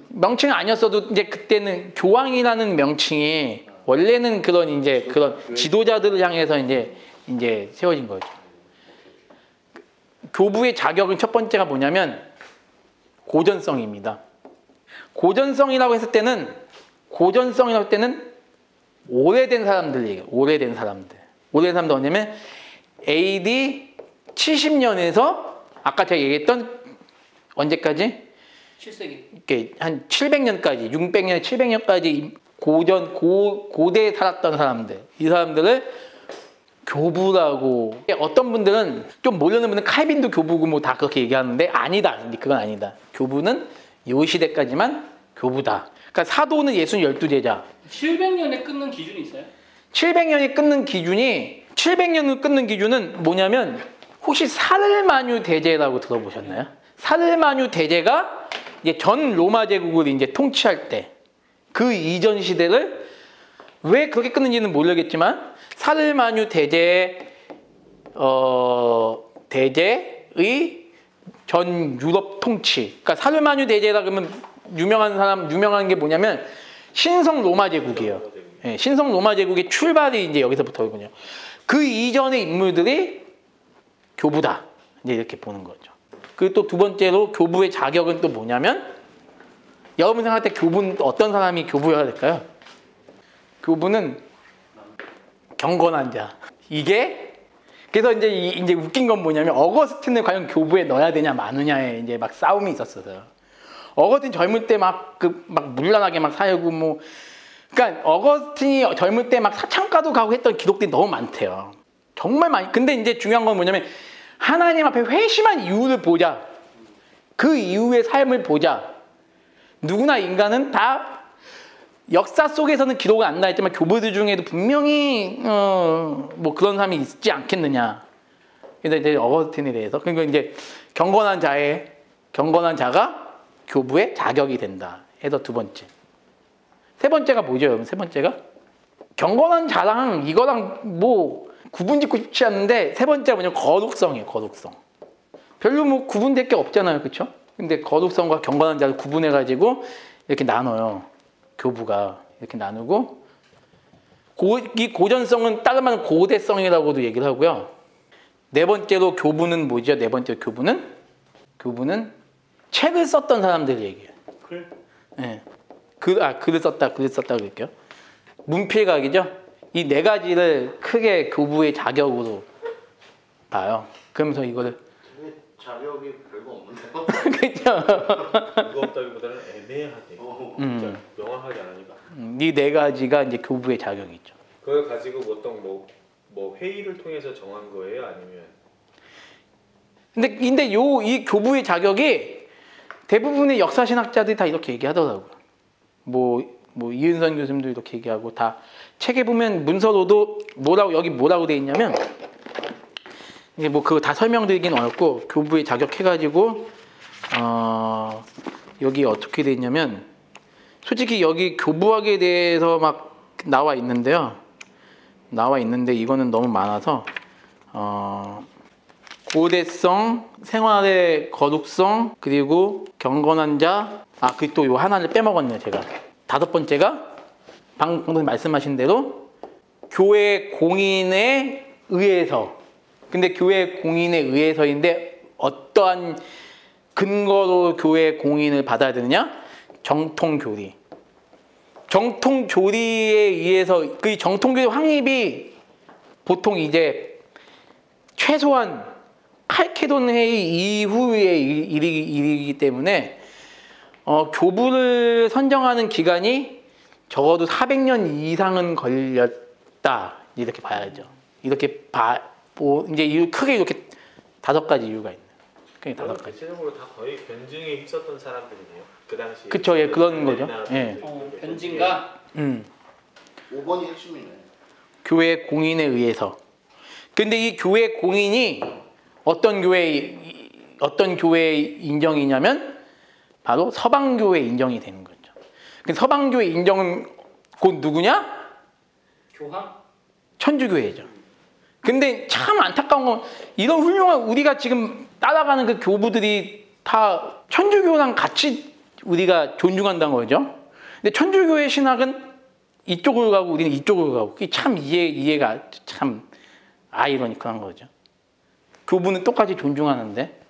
명칭은 아니었어도 이제 그때는 교황이라는 명칭이 원래는 그런 이제 그런 지도자들을 향해서 이제 세워진 거죠. 교부의 자격은 첫 번째가 뭐냐면 고전성입니다. 고전성이라고 했을 때는 오래된 사람들 얘기예요. 오래된 사람들 뭐냐면 AD 70년에서 아까 제가 얘기했던 언제까지? 7세기. 이렇게 한 700년까지, 600년, 700년까지 고대에 살았던 사람들, 이 사람들을 교부라고. 어떤 분들은 좀 모르는 분은 칼빈도 교부고 뭐 다 그렇게 얘기하는데 아니다. 그건 아니다. 교부는 요 시대까지만 교부다. 그러니까 사도는 예수는 12제자. 700년에 끊는 기준이 있어요? 700년이 끊는 기준은 뭐냐면 혹시 사르마뉴 대제라고 들어보셨나요? 사르마뉴 대제가 이제 전 로마 제국을 이제 통치할 때 그 이전 시대를 왜 그렇게 끊는지는 모르겠지만 사르마뉴 대제의 전 유럽 통치. 그러니까 사르마뉴 대제라 그러면 유명한 게 뭐냐면 신성 로마 제국이에요. 예, 신성 로마 제국의 출발이 이제 여기서부터거든요. 그 이전의 인물들이 교부다. 이제 이렇게 보는 거죠. 그리고 또 두 번째로 교부의 자격은 또 뭐냐면 여러분 생각할 때 교부는 어떤 사람이 교부여야 될까요? 교부는 경건한 자. 이게 그래서 이제 웃긴 건 뭐냐면 어거스틴을 과연 교부에 넣어야 되냐 마느냐에 이제 막 싸움이 있었어요. 어거스틴 젊을 때 막 문란하게 막 살고 뭐 그러니까 어거스틴이 젊을 때 막 사창가도 가고 했던 기록들이 너무 많대요. 정말 많이. 근데 이제 중요한 건 뭐냐면 하나님 앞에 회심한 이유를 보자. 그 이후의 삶을 보자. 누구나 인간은 다 역사 속에서는 기록은 안 나있지만 교부들 중에도 분명히 뭐 그런 사람이 있지 않겠느냐. 그래서 이제 어거스틴에 대해서 그러니까 이제 경건한 자가 교부의 자격이 된다. 해서 두 번째. 세 번째가 뭐죠, 여러분? 세 번째가 경건한 자랑 이거랑 뭐 구분짓고 싶지 않은데 세 번째가 뭐냐면 거룩성이에요. 거룩성. 별로 뭐 구분될 게 없잖아요, 그렇죠? 근데 거룩성과 경건한 자를 구분해가지고 이렇게 나눠요. 교부가 이렇게 나누고 이 고전성은 다른 말은 고대성이라고도 얘기를 하고요. 네 번째로 교부는 뭐죠? 네 번째 교부는 책을 썼던 사람들 얘기예요. 글? 네. 글을 썼다 그럴게요. 문필각이죠. 이 네 가지를 크게 교부의 자격으로 봐요. 그러면서 이거를 자격이 별거 없는데요? 그렇죠. 그거 없다기보다는 애매하대. 진짜 명확하지 않으니까. 이 네 가지가 이제 교부의 자격이죠. 그걸 가지고 보통 뭐 회의를 통해서 정한 거예요, 아니면? 근데 이 교부의 자격이 대부분의 역사신학자들이 다 이렇게 얘기하더라고요. 뭐 이은선 교수님도 이렇게 얘기하고 다 책에 보면 문서로도 뭐라고 돼 있냐면 이제 뭐 그거 다 설명드리긴 어렵고 교부의 자격 해가지고 여기 어떻게 돼 있냐면 솔직히 여기 교부학에 대해서 막 나와 있는데 이거는 너무 많아서 고대성, 생활의 거룩성, 그리고 경건한 자. 그리고 또 요 하나를 빼먹었네요, 제가. 다섯 번째가 방금 말씀하신 대로 교회 공인에 의해서. 근데 교회 공인에 의해서인데 어떠한 근거로 교회 공인을 받아야 되느냐? 정통교리. 정통교리에 의해서 그 정통교리 확립이 보통 이제 최소한 칼케돈 회의 이후의 일이기 때문에 교부를 선정하는 기간이 적어도 400년 이상은 걸렸다 이렇게 봐야죠. 이렇게 이제 크게 이렇게 다섯 가지 이유가 있네요. 크게 다섯 가지. 대체적으로 다 거의 변증에 힘썼던 사람들이네요. 그 당시. 그쵸, 예, 그런 거죠. 예. 변진가? 5번이 핵심이네. 교회 공인에 의해서. 근데 이 교회 공인이 어떤 교회의 인정이냐면 바로 서방교회 인정이 되는 거죠. 근데 서방교회 인정은 곧 누구냐? 교황? 천주교회죠. 근데 참 안타까운 건 이런 훌륭한 우리가 지금 따라가는 그 교부들이 다 천주교랑 같이 우리가 존중한다는 거죠. 근데 천주교회 신학은 이쪽으로 가고 우리는 이쪽으로 가고 그게 참 이해가 참 아이러니컬한 거죠. 그분은 똑같이 존중하는데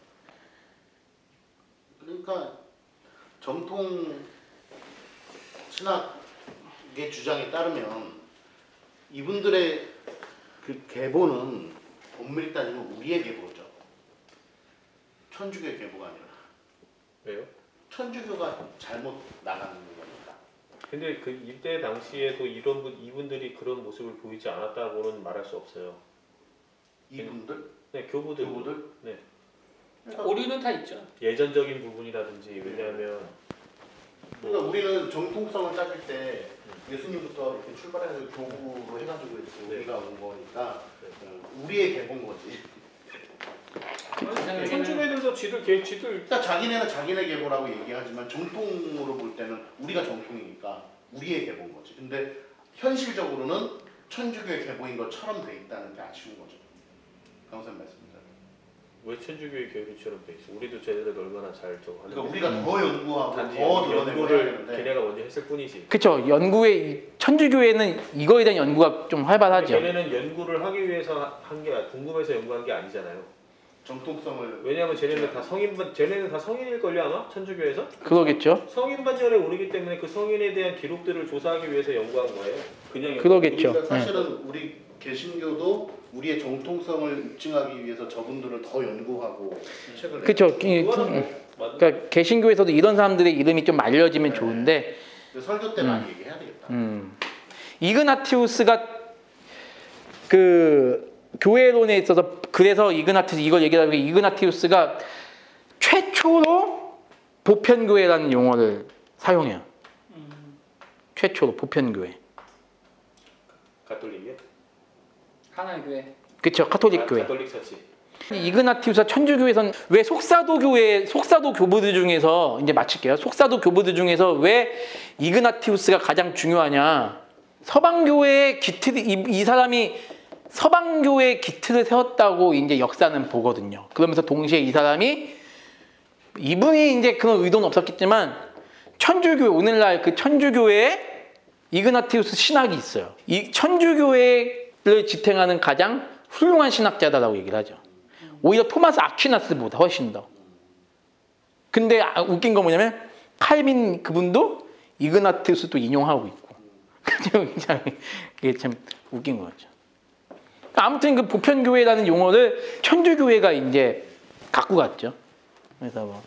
그러니까 정통 신학의 주장에 따르면 이분들의 그 계보는 엄밀히 따지면 우리의 계보죠. 천주교의 계보가 아니라. 왜요? 천주교가 잘못 나가는 거니까. 근데 그 이때 당시에도 이분들이 그런 모습을 보이지 않았다고는 말할 수 없어요. 이분들? 네, 교부들. 네. 오류는 다 있죠. 예전적인 부분이라든지 왜냐하면 그러니까 우리는 정통성을 따질 때 예수님부터 이렇게 출발해서 교부로 해가지고 이제 네. 우리가 온 거니까 우리의 계보인 거지. 천주교들도 지들 그러니까 자기네는 자기네 계보라고 얘기하지만 정통으로 볼 때는 우리가 정통이니까 우리의 계보인 거지. 근데 현실적으로는 천주교의 계보인 것처럼 돼 있다는 게 아쉬운 거죠. 강사님 말씀대로. 왜 천주교의 교리처럼 돼 있어? 우리도 쟤네들 얼마나 잘 저거 하는데. 그러니까 우리가 더 연구하고 단지 더 드러내고 해야 연구를 되는데 걔네가 먼저 했을 뿐이지. 그쵸. 천주교회는 이거에 대한 연구가 좀 활발하죠. 걔네는 연구를 하기 위해서 한 게 궁금해서 연구한 게 아니잖아요. 정통성을 왜냐하면 쟤네는 다 성인일 걸요 아마 천주교에서 그러겠죠. 성인 반열에 오르기 때문에 그 성인에 대한 기록들을 조사하기 위해서 연구한 거예요. 그냥 그러겠죠. 우리가 사실은 우리 개신교도 우리의 정통성을 입증하기 위해서 저분들을 더 연구하고 책을 그쵸. 맞는 그러니까 개신교에서도 이런 사람들의 이름이 좀 알려지면 좋은데 설교 때 많이 얘기해야 되겠다. 이그나티우스가 그 교회론에 있어서 그래서 이걸 얘기하는 게 이그나티우스가 최초로 보편교회라는 용어를 사용해요. 최초로 보편교회. 가톨릭이요? 하나의 교회. 그쵸. 카톨릭 교회. 가톨릭 처치. 이그나티우스가 천주교에서는 왜 속사도 교부들 중에서 이제 마칠게요. 속사도 교부들 중에서 왜 이그나티우스가 가장 중요하냐? 서방교회의 이 사람이 서방교회의 기틀을 세웠다고 이제 역사는 보거든요. 그러면서 동시에 이 사람이 이분이 이제 그런 의도는 없었겠지만 천주교회 오늘날 그 천주교회에 이그나티우스 신학이 있어요. 이 천주교회를 지탱하는 가장 훌륭한 신학자다라고 얘기를 하죠. 오히려 토마스 아퀴나스보다 훨씬 더. 근데 웃긴 건 뭐냐면 칼빈 그분도 이그나티우스도 인용하고 있고. 이게 참 웃긴 거죠. 아무튼 그 보편교회라는 용어를 천주교회가 이제 갖고 갔죠. 그래서 뭐